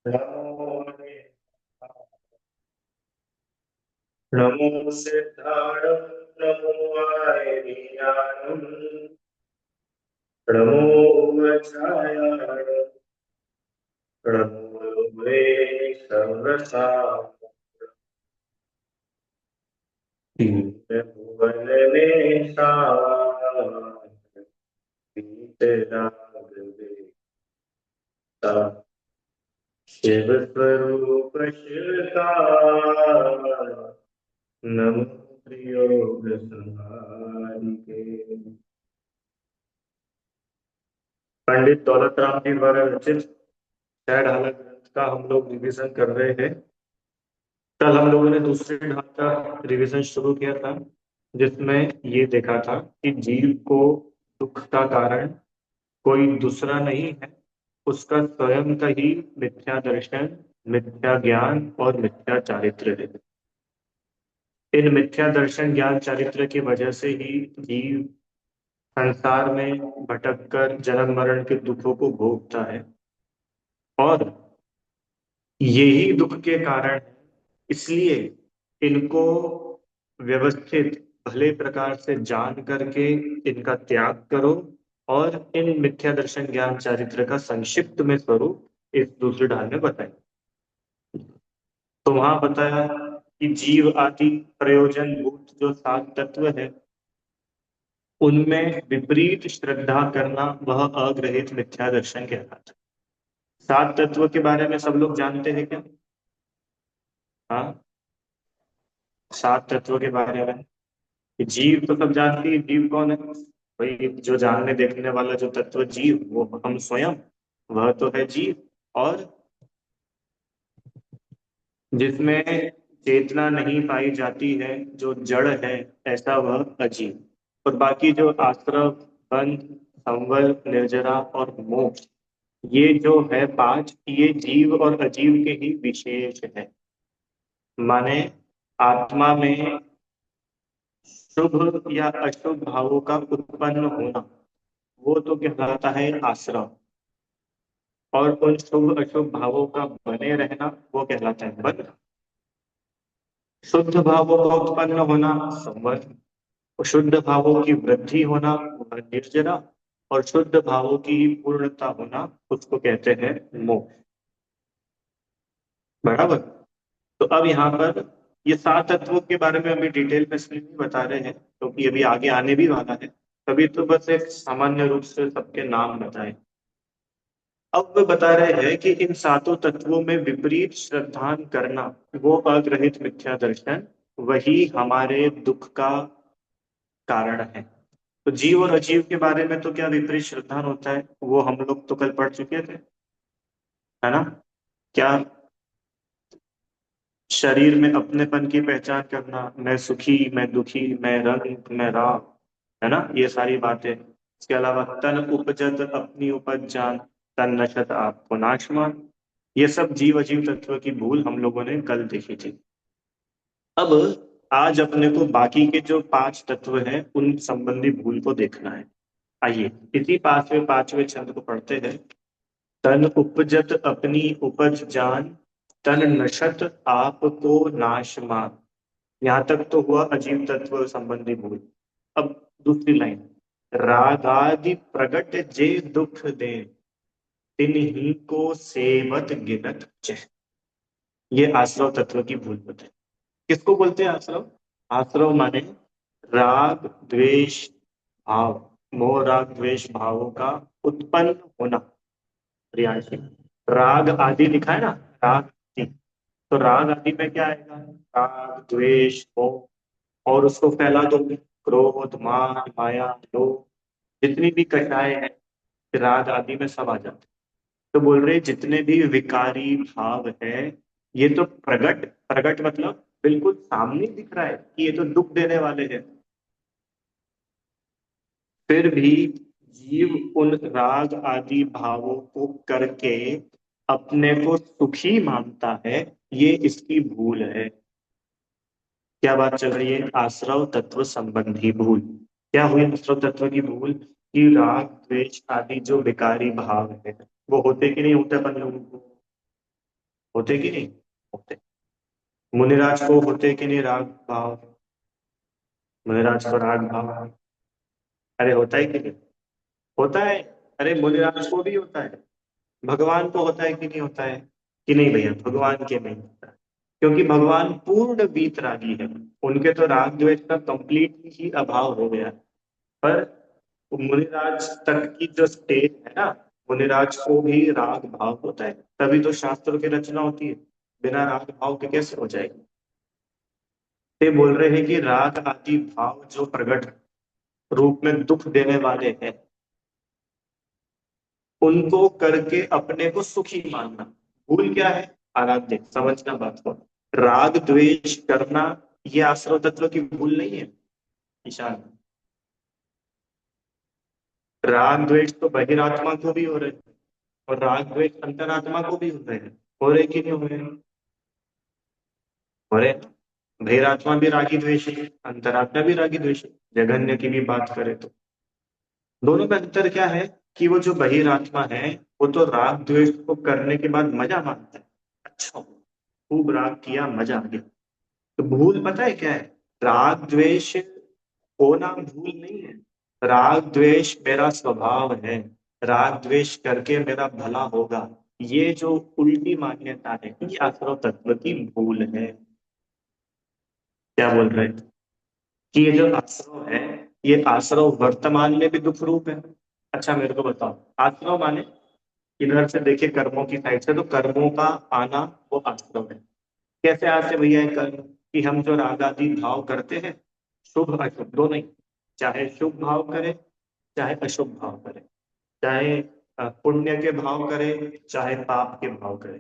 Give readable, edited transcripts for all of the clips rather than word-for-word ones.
नमो नमो सिद्धाय नमो आयर्याय नमो वज्राय नमो वे सर्वसा भुवन में शिव स्वरूप शिवकार नमो योग संहारिके। पंडित दौलत राम जी द्वारा रचित छह ढाला ग्रंथ का हम लोग रिवीजन कर रहे हैं। कल हम लोगों ने दूसरे ढाल का रिवीजन शुरू किया था, जिसमें ये देखा था कि जीव को दुख का कारण कोई दूसरा नहीं है, उसका स्वयं का ही मिथ्या दर्शन, मिथ्या ज्ञान और मिथ्या चारित्र है। इन मिथ्या दर्शन ज्ञान चारित्र की वजह से ही जीव संसार में भटककर जन्म मरण के दुखों को भोगता है, और यही दुख के कारण है। इसलिए इनको व्यवस्थित भले प्रकार से जान करके इनका त्याग करो, और इन मिथ्या दर्शन ज्ञान चारित्र का संक्षिप्त में स्वरूप इस दूसरे ढाल में बताएं। तो वहां बताया कि जीव आदि प्रयोजन भूत जो सात तत्व है, उनमें विपरीत श्रद्धा करना वह अग्रहित मिथ्या दर्शन कहलाता है। सात तत्व के बारे में सब लोग जानते हैं क्या? हाँ, सात तत्व के बारे में जीव तो सब जानती है। जीव कौन है? भाई, जो जानने देखने वाला जो तत्व जीव, वो हम स्वयं, वह तो है जीव। और जिसमें चेतना नहीं पाई जाती है, जो जड़ है, ऐसा वह अजीव। और बाकी जो आश्रव, बंध, संवर, निर्जरा और मोक्ष, ये जो है पांच, ये जीव और अजीव के ही विशेष है। माने आत्मा में शुभ या अशुभ भावों का उत्पन्न होना, वो तो कहलाता है आश्रव। और उन शुभ अशुभ भावों का बने रहना, वो कहलाता है बंध। शुद्ध भावों का उत्पन्न होना संवर, और शुद्ध भावों की वृद्धि होना वह निर्जरा, और शुद्ध भावों की पूर्णता होना उसको कहते हैं मोक्ष। बराबर। तो अब यहाँ पर ये सात तत्वों के बारे में अभी डिटेल में इसलिए नहीं बता रहे हैं क्योंकि अभी आगे आने भी वाला है। तभी तो बस एक सामान्य रूप से सबके नाम बताए। अब वे बता रहे हैं कि इन सातों तत्वों में विपरीत श्रद्धान करना, वो अग्रहित मिथ्या दर्शन, वही हमारे दुख का कारण है। तो जीव और अजीव के बारे में तो क्या विपरीत श्रद्धान होता है, वो हम लोग तो कल पढ़ चुके थे, है ना? क्या शरीर में अपनेपन की पहचान करना, मैं सुखी, मैं दुखी, मैं रंग, मैं राग, है ना, ये सारी बातें। इसके अलावा तन उपजत अपनी उपज जान, तन नशत आपको नाशमान, ये सब जीव अजीव तत्व की भूल हम लोगों ने कल देखी थी। अब आज अपने को बाकी के जो पांच तत्व हैं उन संबंधी भूल को देखना है। आइए इसी पांचवें छंद को पढ़ते हैं। तन उपजत अपनी उपज जान, तन नशत आपको नाशमान। यहां तक तो हुआ अजीव तत्व संबंधी भूल। अब दूसरी लाइन, रागादि प्रगट जे दुख दे, तिन्हीं को सेवत गिनत चह। ये आश्रव तत्व की भूल बताई। किसको बोलते हैं आश्रव? आश्रव माने राग द्वेष भाव, मोह राग द्वेष भावों का उत्पन्न होना। प्रियांशी, राग आदि लिखा है ना, राग आदि। तो राग आदि में क्या आएगा? राग द्वेष मोह, और उसको फैला दो, क्रोध मान माया लोभ, जितनी भी कषाय है राग आदि में सब आ जाते हैं। तो बोल रहे जितने भी विकारी भाव है, ये तो प्रगट, प्रगट मतलब बिल्कुल सामने दिख रहा है कि ये तो दुख देने वाले हैं, फिर भी जीव उन राग आदि भावों को करके अपने को सुखी मानता है। ये इसकी भूल है। क्या बात चल रही है? आश्रव तत्व संबंधी भूल। क्या हुई आश्रव तत्व की भूल? कि राग द्वेष आदि जो विकारी भाव है, वो होते कि नहीं होते अपन लोगों को? होते कि नहीं होते? मुनिराज को होते कि नहीं राग भाव? मुनिराज को राग भाव, अरे होता है कि नहीं? होता है। अरे मुनिराज को भी होता है। भगवान को होता है कि नहीं होता है? कि नहीं भैया, भगवान के नहीं होता है। क्योंकि भगवान पूर्ण वीतरागी है। उनके तो राग द्वेष का कंप्लीट ही अभाव हो गया। पर मुनिराज तक की जो स्टेज है ना, मुनिराज को भी राग भाव होता है, तभी तो शास्त्रों की रचना होती है। बिना राग भाव के कैसे हो जाएगी? ये बोल रहे हैं कि राग आदि भाव जो प्रकट रूप में दुख देने वाले हैं, उनको करके अपने को सुखी मानना भूल क्या है? आराध्य, समझना बात को। राग द्वेष करना ये आश्रव तत्व की भूल नहीं है ईशान। राग द्वेष तो बहिरात्मा को भी हो रहे हैं, और राग द्वेष अंतरात्मा को भी हो रहे हैं। हो रहे कि नहीं हो रहे? हो रहे हैं। बहिरात्मा भी रागी द्वेषी है, अंतरात्मा भी रागी द्वेषी है। जघन्य की भी बात करें तो दोनों में अंतर क्या है? कि वो जो बहिरात्मा है, वो तो राग द्वेष को करने के बाद मजा मानता है। अच्छा, खूब राग किया, मजा आ गया। तो भूल पता है क्या है? राग द्वेष होना भूल नहीं है। राग द्वेष मेरा स्वभाव है। राग द्वेष करके मेरा भला होगा, ये जो उल्टी मान्यता है, ये आश्रव तत्व की भूल है। क्या बोल रहे हैं? कि ये जो आश्रव है, ये आश्रव वर्तमान में भी दुख रूप है। अच्छा मेरे को बताओ, आश्रव माने इधर से देखिए, कर्मों की साइड से, तो कर्मों का आना वो आश्रव है। कैसे आते भैया है कर्म? कि हम जो राग आदि भाव करते हैं, शुभ अशुभ दोनों ही, चाहे शुभ भाव करे चाहे अशुभ भाव करे, चाहे पुण्य के भाव करे चाहे पाप के भाव करे।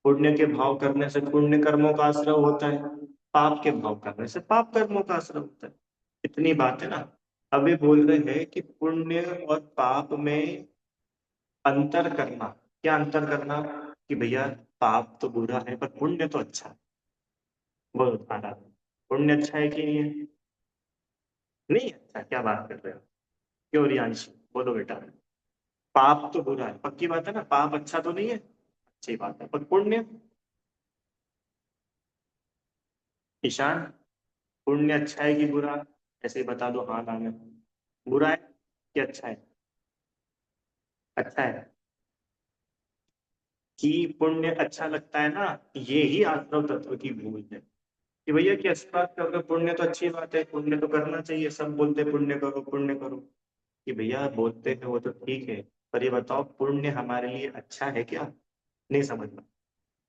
पुण्य के भाव करने से पुण्य कर्मों का आश्रय होता है, पाप के भाव करने से पाप कर्मों का आश्रय होता है। इतनी बात है ना। अभी बोल रहे हैं कि पुण्य और पाप में अंतर करना। क्या अंतर करना? कि भैया पाप तो बुरा है पर पुण्य तो अच्छा है। बोलो खाना, पुण्य अच्छा है कि नहीं है? नहीं अच्छा, क्या बात कर रहे हो? क्यों रियांश, बोलो बेटा। पाप तो बुरा है, पक्की बात है ना, पाप अच्छा तो नहीं है? अच्छी बात है, पर पुण्य? ईशान, पुण्य अच्छा है कि बुरा? ऐसे ही बता दो हाँ ना में। बुरा है कि अच्छा है? अच्छा है। कि पुण्य अच्छा लगता है ना, ये ही आत्म तत्व की भूल है। कि भैया कि अच्छी बात कर रहे हो, पुण्य तो अच्छी बात है, पुण्य तो करना चाहिए, सब बोलते हैं पुण्य करो पुण्य करो। कि भैया बोलते हैं वो तो ठीक है, पर ये बताओ पुण्य हमारे लिए अच्छा है क्या? नहीं समझना।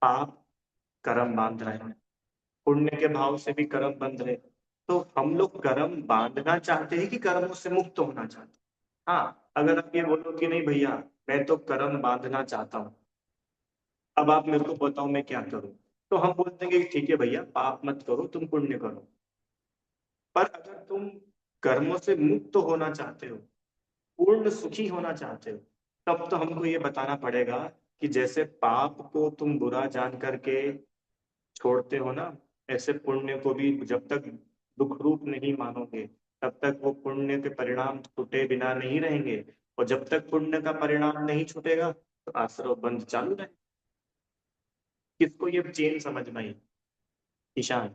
पाप कर्म बांध रहे हैं, पुण्य के भाव से भी कर्म बंध रहे। तो हम लोग कर्म बांधना चाहते हैं कि कर्मों से मुक्त होना चाहते हैं? हाँ, अगर आप ये बोलो कि नहीं भैया मैं तो कर्म बांधना चाहता हूँ, अब आप मेरे को बताओ मैं क्या करूं, तो हम बोल देंगे कि ठीक है भैया पाप मत करो, तुम पुण्य करो। पर अगर तुम कर्मों से मुक्त होना चाहते हो, पूर्ण सुखी होना चाहते हो, तब तो हमको ये बताना पड़ेगा कि जैसे पाप को तुम बुरा जान करके छोड़ते हो ना, ऐसे पुण्य को भी जब तक दुख रूप नहीं मानोगे, तब तक वो पुण्य के परिणाम छूटे बिना नहीं रहेंगे। और जब तक पुण्य का परिणाम नहीं छूटेगा तो आश्रव बंध चालू रहे। किसको ये चेन समझ में आई ईशान?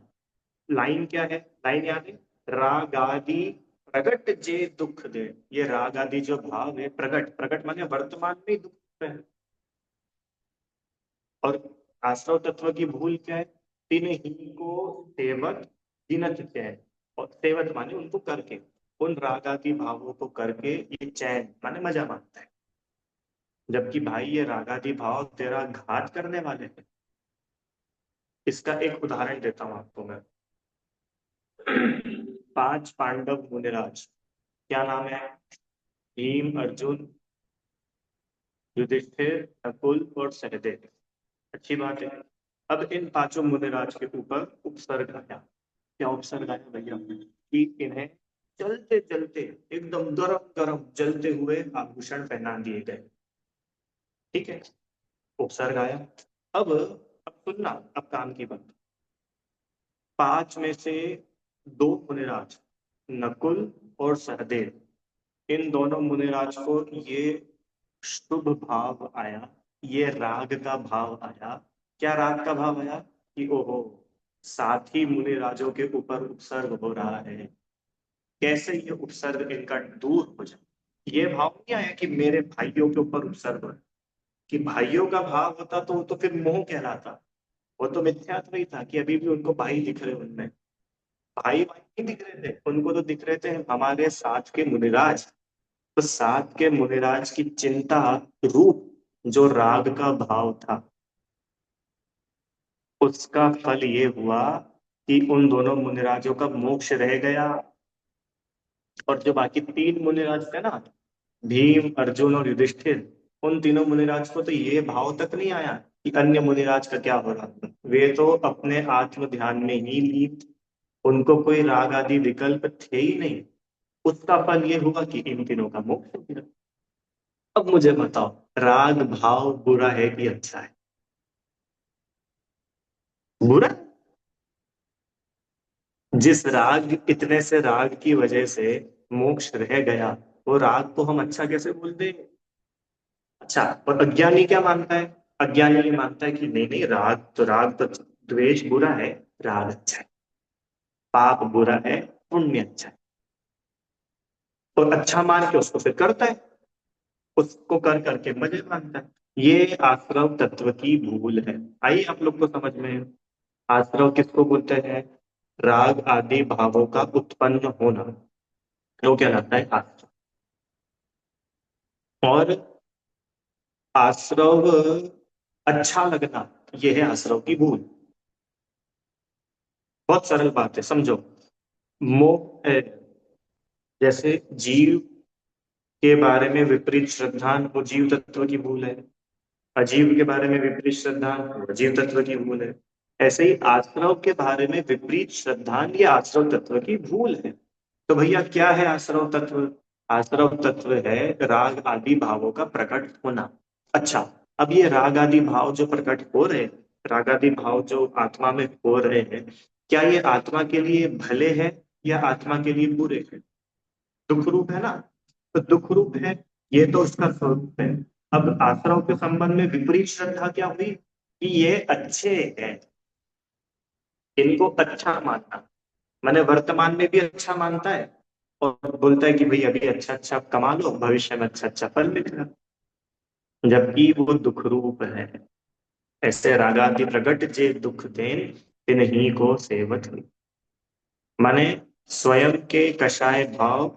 लाइन क्या है? लाइन याद है? राग आदि प्रगट जे दुख दे। ये राग आदि जो भाव है, प्रगट, प्रगट माने वर्तमान में ही दुख है। और आश्रव तत्व की भूल क्या है? तीन ही को सेवत जिनत चैन। और सेवत माने उनको करके, उन राग आदि भावों को करके ये चैन माने मजा मानता है। जबकि भाई ये राग आदि भाव तेरा घात करने वाले हैं। इसका एक उदाहरण देता हूँ आपको मैं। पांच पांडव मुनिराज, क्या नाम है? भीम, अर्जुन, युधिष्ठिर, नकुल और सहदेव। अच्छी बात है। अब इन पांचों मुनिराज के ऊपर उपसर्ग आया। क्या उपसर्ग आया भैया? कि इन्हें चलते चलते एकदम गरम गरम जलते हुए आभूषण पहना दिए गए। ठीक है, उपसर्ग आया। अब सुनना, अब काम की बात। पांच में से दो मुनिराज, नकुल और सहदेव, इन दोनों मुनिराज को ये शुभ भाव आया, ये राग का भाव आया क्या राग का भाव आया कि ओहो, साथी मुनि राजों के ऊपर उपसर्ग हो रहा है, कैसे ये उपसर्ग इनका दूर हो जाए। ये भाव नहीं आया कि मेरे भाइयों के ऊपर उपसर्ग हो, कि भाइयों का भाव होता तो वो तो फिर मोह कहलाता। वो तो मिथ्यात्व ही था कि अभी भी उनको भाई दिख रहे उनमें। भाई भाई नहीं दिख रहे थे उनको, तो दिख रहे थे हमारे साथ के मुनिराज। तो साथ के मुनिराज की चिंता रूप जो राग का भाव था, उसका फल ये हुआ कि उन दोनों मुनिराजों का मोक्ष रह गया। और जो बाकी तीन मुनिराज थे ना, भीम अर्जुन और युधिष्ठिर, उन तीनों मुनिराज को तो ये भाव तक नहीं आया कि अन्य मुनिराज का क्या हो रहा था। वे तो अपने आत्म ध्यान में ही लीन, उनको कोई राग आदि विकल्प थे ही नहीं। उसका फल ये हुआ कि इन तीनों का मोक्ष हो गया। अब मुझे बताओ, राग भाव बुरा है कि अच्छा है? बुरा। जिस राग, इतने से राग की वजह से मोक्ष रह गया, वो राग को हम अच्छा कैसे बोल देंगे? अच्छा, और अज्ञानी क्या मानता है? अज्ञानी ये मानता है कि नहीं नहीं, राग तो द्वेष बुरा है, राग अच्छा है। पाप बुरा है, पुण्य अच्छा है। और अच्छा मान के उसको फिर करता है, उसको कर करके मजे मानता है। ये आश्रव तत्व की भूल है। आइए आप लोग को समझ में। आश्रव किसको बोलते हैं? राग आदि भावों का उत्पन्न होना, वो क्या कहलाता है? आश्रव। और आश्रव अच्छा लगना, ये है आश्रव की भूल। बहुत सरल बात है, समझो। मोह जैसे जीव के बारे में विपरीत श्रद्धा, वो जीव तत्व की भूल है। अजीव के बारे में विपरीत श्रद्धा, वो जीव तत्व की भूल है। ऐसे ही आश्रव के बारे में विपरीत श्रद्धा, ये आश्रव तत्व की भूल है। तो भैया क्या है आश्रव तत्व? आश्रव तत्व है राग आदि भावों का प्रकट होना। अच्छा, अब ये राग आदि भाव जो प्रकट हो रहे, राग आदि भाव जो आत्मा में हो रहे हैं, क्या ये आत्मा के लिए भले हैं या आत्मा के लिए बुरे हैं? दुख रूप है ना, तो दुख रूप है, ये तो उसका स्वरूप है। अब आश्रव के संबंध में विपरीत श्रद्धा क्या हुई कि ये अच्छे हैं, इनको अच्छा मानना, माने वर्तमान में भी अच्छा मानता है और बोलता है कि भाई अभी अच्छा अच्छा कमा लो, भविष्य में अच्छा अच्छा फल मिलेगा, जबकि वो दुख रूप है। ऐसे रागादि प्रगट जे दुख देन, तिन्ही को सेवत हुई। माने स्वयं के कषाय भाव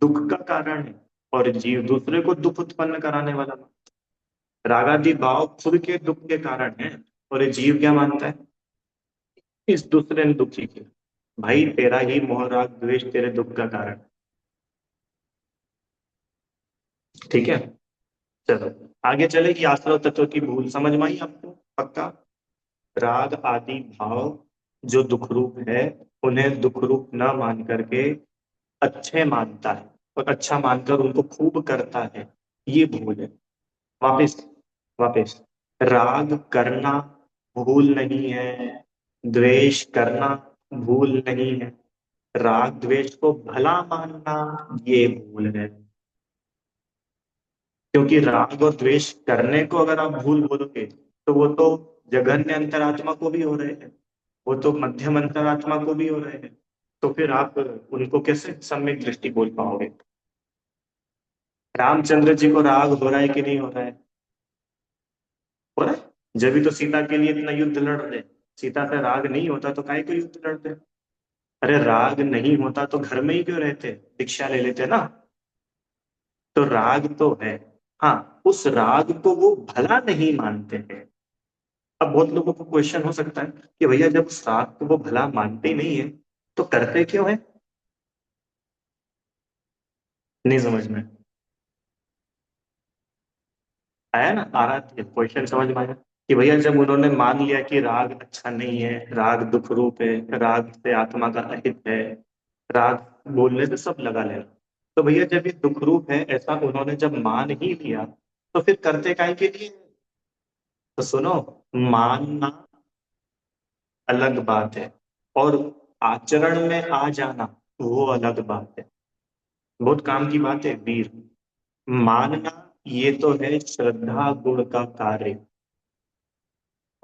दुख का कारण है, और जीव दूसरे को दुख उत्पन्न कराने वाला। रागादि भाव खुद के दुख के कारण है, और ये जीव क्या मानता है? इस दूसरे ने दुखी किया। भाई तेरा ही मोह राग द्वेष तेरे दुख का कारण। ठीक है, चलो आगे चले कि आश्रव तत्व की भूल समझ में आई आपको? पक्का। राग आदि भाव जो दुख रूप है, उन्हें दुख रूप न मान करके अच्छे मानता है, और अच्छा मानकर उनको खूब करता है, ये भूल है। वापिस, वापिस, राग करना भूल नहीं है, द्वेष करना भूल नहीं है, राग द्वेष को भला मानना ये भूल है। क्योंकि राग और द्वेष करने को अगर आप भूल बोलोगे, तो वो तो जघन्य अंतरात्मा को भी हो रहे हैं, वो तो मध्यम अंतरात्मा को भी हो रहे हैं। तो फिर आप उनको कैसे सम्यक दृष्टि बोल पाओगे? रामचंद्र जी को राग हो रहा है कि नहीं हो रहा है? हो रहा है, जब भी तो सीता के लिए इतना युद्ध लड़ रहे। सीता से राग नहीं होता तो काहे को युद्ध लड़ते? अरे राग नहीं होता तो घर में ही क्यों रहते, दीक्षा ले लेते ना। तो राग तो है, हाँ, उस राग को वो भला नहीं मानते हैं। अब बहुत लोगों को क्वेश्चन हो सकता है कि भैया जब उस राग को वो भला मानते ही नहीं है, तो करते क्यों है? नहीं समझ में आया ना? आ रहा है क्वेश्चन, समझ में आया कि भैया जब उन्होंने मान लिया कि राग अच्छा नहीं है, राग दुख रूप है, राग से आत्मा का अहित है, राग बोलने से सब लगा लेना, तो भैया जब ये दुख रूप है ऐसा उन्होंने जब मान ही लिया, तो फिर करते काहे के लिए? तो सुनो, मानना अलग बात है, और आचरण में आ जाना वो अलग बात है। बहुत काम की बात है वीर। मानना ये तो है श्रद्धा गुण का कार्य,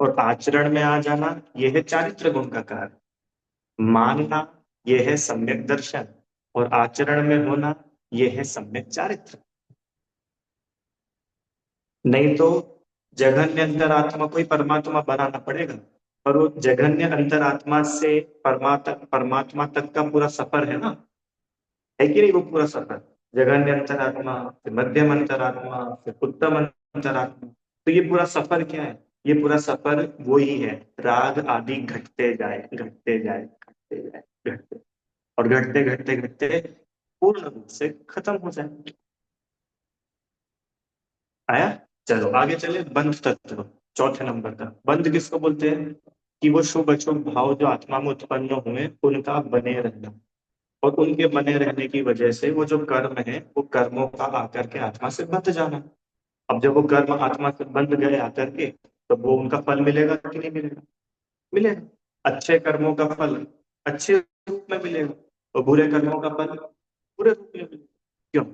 और आचरण में आ जाना यह है चारित्र गुण का कार्य। मानना यह है सम्यक दर्शन, और आचरण में होना यह है सम्यक चारित्र। नहीं तो जघन्य अंतरात्मा को ही परमात्मा बनाना पड़ेगा, पर वो जघन्य अंतरात्मा से परमात्मा तक का पूरा सफर है ना, है कि नहीं? वो पूरा सफर, जघन्य अंतरात्मा फिर मध्यम अंतरात्मा फिर उत्तम अंतरात्मा, तो ये पूरा सफर क्या है? ये पूरा सफर वो ही है, राग आदि घटते जाए घटते जाए घटते जाए घटते, और घटते घटते घटते पूर्ण रूप से खत्म हो जाए। आया? चलो आगे चले, बंध तत्व, चौथे नंबर का। बंध किसको बोलते हैं? कि वो शुभ अशुभ भाव जो आत्मा में उत्पन्न हुए उनका बने रहना, और उनके बने रहने की वजह से वो जो कर्म है वो कर्मों का आकर के आत्मा से बंध जाना। अब जब वो कर्म आत्मा से बंध गए आकर के, तो वो उनका फल मिलेगा कि नहीं मिलेगा? मिलेगा। अच्छे कर्मों का फल अच्छे रूप में मिलेगा, और बुरे कर्मों का फल बुरे रूप में मिलेगा। क्यों?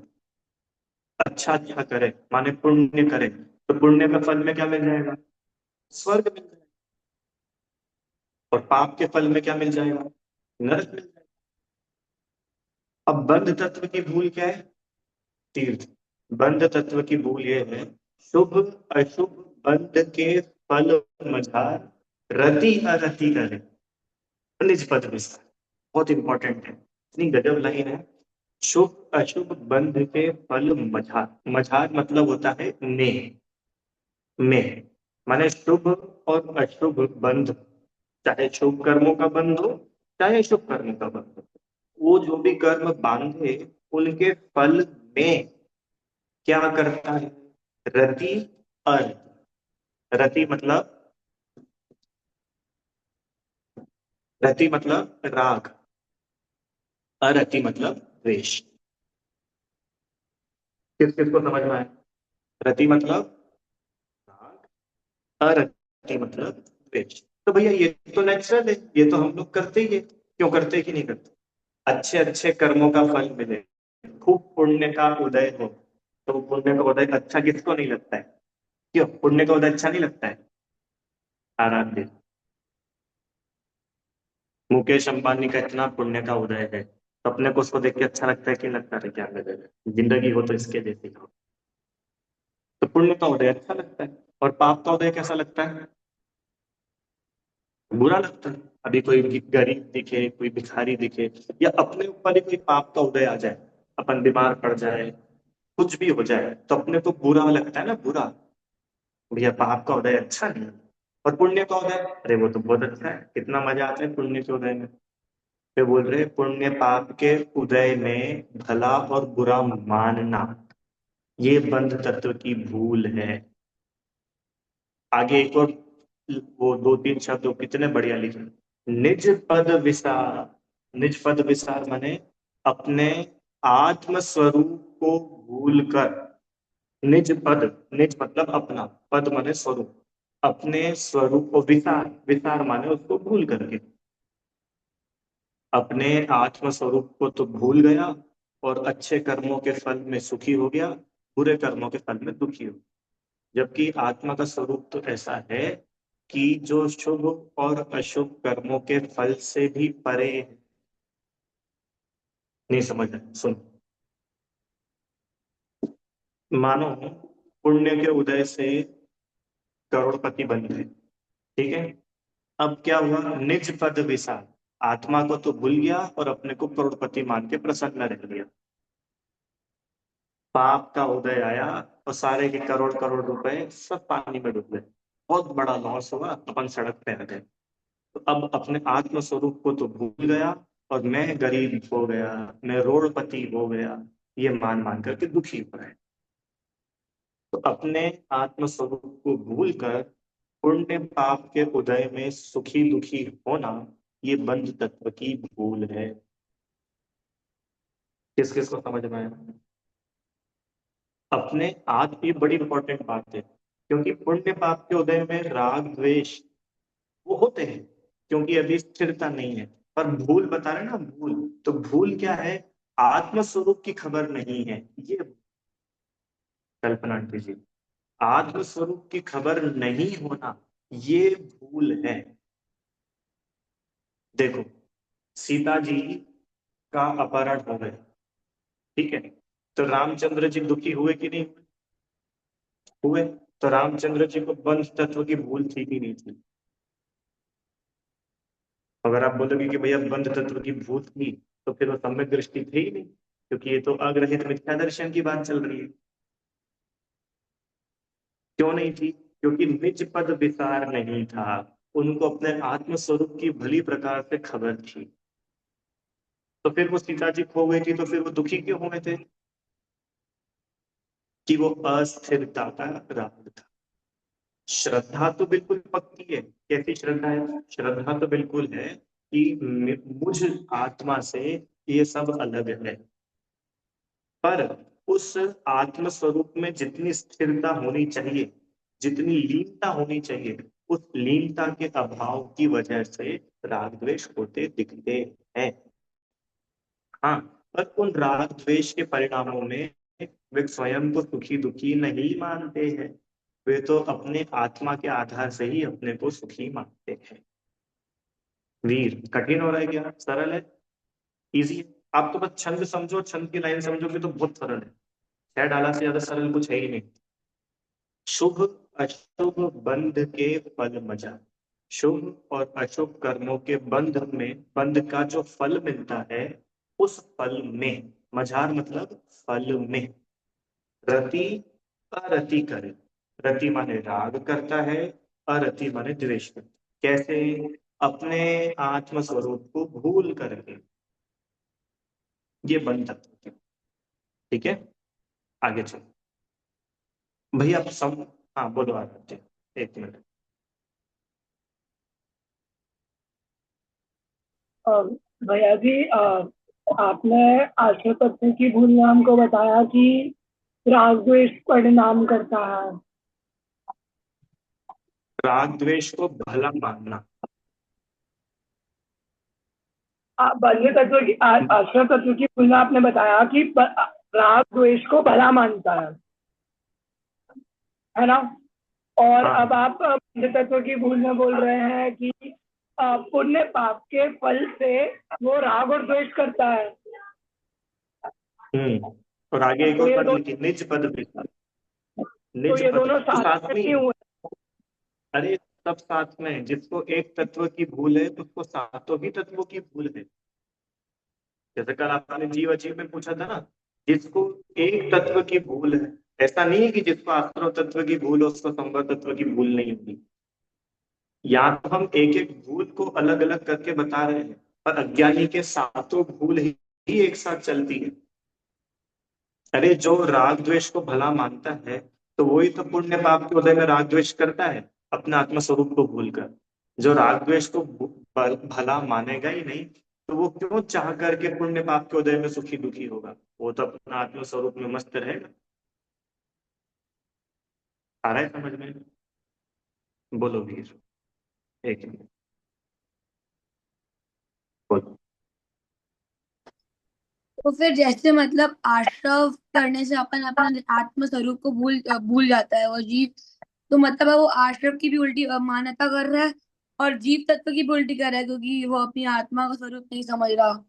अच्छा अच्छा करे माने पुण्य करे, तो पुण्य का फल में क्या मिल जाएगा? स्वर्ग मिल जाएगा। और पाप के फल में क्या मिल जाएगा? नरक मिल जाएगा। अब बंध तत्व की भूल क्या है? तीर्थ। बंध तत्व की भूल ये है, शुभ अशुभ बंध के फल मझार, रति अरति करे, निज पद विस्तार। बहुत इंपॉर्टेंट है, इतनी गजब लाइन है। शुभ अशुभ बंध के फल मझार, मझार मतलब होता है में माने शुभ और अशुभ बंध, चाहे शुभ कर्मों का बंध हो चाहे शुभ कर्मों का बंध हो, वो जो भी कर्म बांधे उनके फल में क्या करता है? रति अर्थ। रति मतलब, रति मतलब राग, अरति मतलब द्वेष। किस किस को समझ में आया? रति मतलब राग, अरति मतलब द्वेष। तो भैया ये तो नेचुरल है, ये तो हम लोग करते ही है, क्यों करते कि नहीं करते? अच्छे अच्छे कर्मों का फल मिले, खूब पुण्य का उदय हो, तो पुण्य का उदय अच्छा किसको नहीं लगता है? क्यों पुण्य का उदय अच्छा नहीं लगता है? आराध्य मुकेश अंबानी का इतना पुण्य का उदय है, तो अपने को उसको देख के अच्छा लगता है कि नहीं लगता है? क्या लगेगा? जिंदगी हो तो इसके जैसी हो। तो पुण्य का उदय अच्छा लगता है, और पाप का उदय कैसा लगता है? बुरा लगता है। अभी कोई गरीब दिखे, कोई भिखारी दिखे, या अपने ऊपर ही कोई पाप का उदय आ जाए, अपन बीमार पड़ जाए, कुछ भी हो जाए, तो अपने को बुरा लगता है ना, बुरा। भैया पाप का उदय अच्छा नहीं है। और पुण्य का उदय, अरे वो तो बहुत अच्छा है, कितना मजा आता है पुण्य के उदय में। वे बोल रहे पुण्य पाप के उदय में भला और बुरा मानना, ये बंध तत्व की भूल है। आगे एक और, वो दो तीन शब्द वो कितने बढ़िया लिखे, निज पद विसार। निज पद विसार माने अपने आत्म स्वरूप को भूल कर, निज पद, निज मतलब अपना, पद माने स्वरूप, अपने स्वरूप को विसार, विसार माने उसको भूल करके, अपने आत्म स्वरूप को तो भूल गया, और अच्छे कर्मों के फल में सुखी हो गया, बुरे कर्मों के फल में दुखी हो। जबकि आत्मा का स्वरूप तो ऐसा है कि जो शुभ और अशुभ कर्मों के फल से भी परे है। नहीं समझ रहे? सुन, मानो पुण्य के उदय से करोड़पति बन गए, ठीक है? अब क्या हुआ? निज पद विसार, आत्मा को तो भूल गया और अपने को करोड़पति मान के प्रसन्न रह लिया। पाप का उदय आया, और सारे के करोड़ करोड़ रुपए सब पानी में डूब गए, बहुत बड़ा लॉस हुआ, अपन सड़क पे आ गए। तो अब अपने आत्म स्वरूप को तो भूल गया, और मैं गरीब हो गया, मैं रोडपति हो गया, ये मान मान करके दुखी हो रहा है। तो अपने आत्म स्वरूप को भूल कर पुण्य पाप के उदय में सुखी दुखी होना, ये बंध तत्व की भूल है। किस किस को समझ में आया? अपने आप ये बड़ी इंपॉर्टेंट बात है, क्योंकि पुण्य पाप के उदय में राग द्वेष वो होते हैं, क्योंकि अभी स्थिरता नहीं है। पर भूल बता रहे ना, भूल, तो भूल क्या है? आत्म स्वरूप की खबर नहीं है ये, कल्पना कीजिए, आत्म स्वरूप की खबर नहीं होना, ये भूल है। देखो, सीता जी का अपहरण हो गया, ठीक है, तो रामचंद्र जी दुखी हुए कि नहीं हुए? तो रामचंद्र जी को बंध तत्व की भूल थी कि नहीं थी? अगर आप बोलोगे कि भैया बंध तत्व की भूल थी, तो फिर वो सम्यक दृष्टि थी ही नहीं, क्योंकि ये तो अग्रहित मिथ्या दर्शन की बात चल रही है। क्यों नहीं थी? क्योंकि निज पद विसार नहीं था, उनको अपने आत्म स्वरूप की भली प्रकार से खबर थी। तो फिर वो सीता जी खो गई थी, तो फिर वो दुखी क्यों हुए थे? कि वो अस्थिरता का राग था। श्रद्धा तो बिल्कुल पक्की है। कैसी श्रद्धा है? श्रद्धा तो बिल्कुल है कि मुझ आत्मा से ये सब अलग है। पर उस आत्म स्वरूप में जितनी स्थिरता होनी चाहिए, जितनी लीनता होनी चाहिए, उस लीनता के अभाव की वजह से राग द्वेष होते दिखते हैं। हाँ, पर उन राग द्वेष के परिणामों में वे स्वयं को सुखी दुखी नहीं मानते हैं। वे तो अपने आत्मा के आधार से ही अपने को सुखी मानते हैं। वीर, कठिन हो रहा है क्या? सरल है, इजी है। आप तो बस छंद समझो, छंद की लाइन समझोगे तो बहुत सरल है। छह डाला से ज्यादा सरल कुछ है ही नहीं। शुभ अशुभ बंध के फल मजा। शुभ और अशुभ कर्मों के बंध में, बंध का जो फल मिलता है, उस फल में, मझार मतलब फल में, रति अरति करे। रति माने राग करता है, अरति माने द्वेष करता है। कैसे? अपने आत्म स्वरूप को भूल करके। ये बन सकता है। ठीक है, आगे चलो भैया, आप सम हाँ बोलो, आगे एक मिनट। अ, भैया जी, आपने आश्रय तत्व की भूल नाम को बताया कि राग द्वेष परिणाम करता है। राग द्वेष को भला मानना। बाह्य तत्व की आश्रय तत्व की भूल में आपने बताया कि राग द्वेष को भला मानता है ना? और अब हाँ। आप बाह्य तत्व की भूल में बोल रहे हैं कि पुण्य पाप के फल से वो राग और द्वेष करता है। और आगे एक तो और ये पद दो लिखी, निज पद विचार। तो निज ये पद दोनों तो साथ साथ में में ही नहीं है। हुए। अरे सब साथ में है। जिसको एक तत्व की भूल है, उसको सातों ही तत्वों की भूल है। जैसे कल आपने जीव अजीव में पूछा था ना, जिसको एक तत्व की भूल है। ऐसा नहीं है कि जिसको आश्रव तत्व की भूल हो उसको संभव तत्व की भूल नहीं होगी। यहाँ तो हम एक एक भूल को अलग अलग करके बता रहे हैं, पर अज्ञानी के सातों भूल ही एक साथ चलती है। अरे जो राग द्वेष को भला मानता है, तो वही तो पुण्य पाप के उदय में राग द्वेष करता है, अपने आत्म स्वरूप को भूलकर। जो राग द्वेष को भला मानेगा ही नहीं, तो वो क्यों चाह करके पुण्य पाप के उदय में सुखी दुखी होगा? वो तो अपना आत्म स्वरूप में मस्त रहेगा। आ रहा है समझ में? बोलो वीर, एक मिनट, बोलो। तो फिर जैसे मतलब आश्रव करने से अपन अपना आत्म स्वरूप को भूल जाता है वो जीव। तो मतलब वो आश्रव की भी उल्टी मान्यता कर रहा है और जीव तत्व की भी उल्टी कर रहा है, क्योंकि वो अपनी आत्मा का स्वरूप नहीं समझ रहा।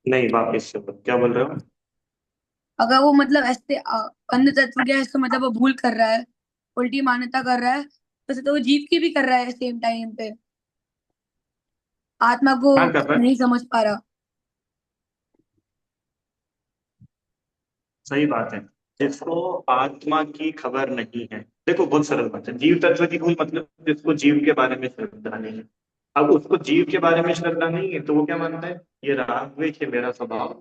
नहीं, वापिस से बोलो, क्या बोल रहे हो? अगर वो मतलब ऐसे अन्य तत्व के ऐसे मतलब वो भूल कर रहा है, उल्टी मान्यता कर रहा है, तो वो जीव की भी कर रहा है सेम टाइम पे, आत्मा को हाँ कर रहा है, नहीं समझ पा रहा। सही बात है। जिसको आत्मा की खबर नहीं है, देखो बहुत सरल बात है, जीव तत्व की भूल मतलब जिसको जीव के बारे में श्रद्धा नहीं है। अब उसको जीव के बारे में श्रद्धा नहीं है, तो वो क्या मानता है? ये राग द्वेष है मेरा स्वभाव,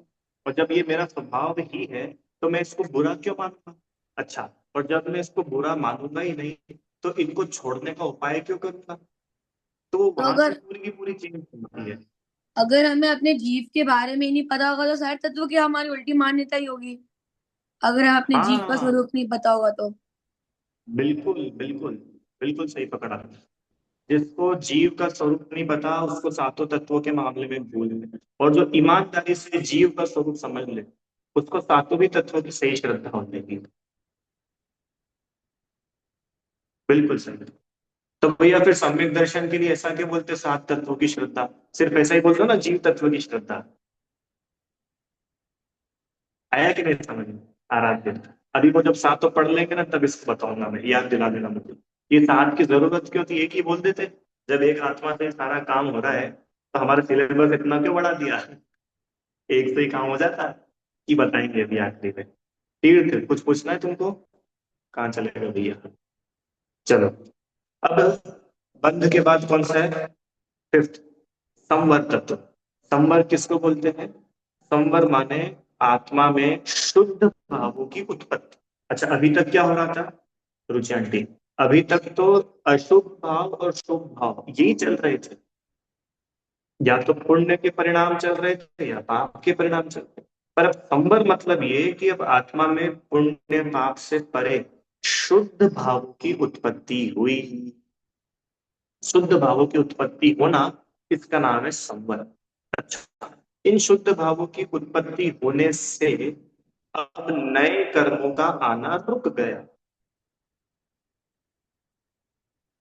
और जब ये मेरा स्वभाव ही है, तो मैं इसको बुरा क्यों मानूंगा? अच्छा, और जब मैं इसको बुरा मानूंगा ही नहीं, तो इनको छोड़ने का उपाय क्यों करूंगा? तो तो वहां से अगर पूरी की पूरी चीज बनती है। अगर हमें अपने जीव के बारे में ही नहीं पता होगा, तो सारे तत्वों की हमारी उल्टी मान्यता ही होगी, अगर हमें अपने जीव का हाँ, स्वरूप नहीं पता होगा तो। बिल्कुल बिल्कुल, बिल्कुल सही पकड़ा। जिसको जीव का स्वरूप नहीं पता, उसको सातों तत्वों के मामले में भूल है। और जो ईमानदारी से जीव का स्वरूप समझ ले, उसको सातों भी तत्वों की सही श्रद्धा हो जाएगी। बिल्कुल सही। तो भैया फिर सम्यक दर्शन के लिए ऐसा क्यों बोलते, सात तत्वों की श्रद्धा? सिर्फ ऐसा ही बोलते हो ना, जीव तत्व की श्रद्धा। आया कि नहीं समझ में? आराध्य। अभी वो जब सातों पढ़ लेंगे ना, तब इसको बताऊंगा मैं, याद दिला देना मुझे। ये सात की जरूरत क्यों थी, एक ही बोल देते। जब एक आत्मा से सारा काम हो रहा है, तो हमारा सिलेबस इतना क्यों बढ़ा दिया? एक से ही काम हो जाता। कि बताएंगे अभी आखिरी में। तीर्थ, कुछ पूछना है तुमको? कहाँ चलेगा भैया? चलो। अब बंध के बाद कौन सा है? फिफ्थ, संवर तत्व। संवर किसको बोलते हैं? संवर माने आत्मा में शुद्ध भावों की उत्पत्ति। अच्छा, अभी तक क्या हो रहा था रुचि आंटी? अभी तक तो अशुभ भाव और शुभ भाव यही चल रहे थे। या तो पुण्य के परिणाम चल रहे थे या पाप के परिणाम चल रहे थे। पर अब संवर मतलब ये कि अब आत्मा में पुण्य पाप से परे शुद्ध भाव की उत्पत्ति हुई। शुद्ध भावों की उत्पत्ति होना, इसका नाम है संवर। अच्छा, इन शुद्ध भावों की उत्पत्ति होने से अब नए कर्मों का आना रुक गया।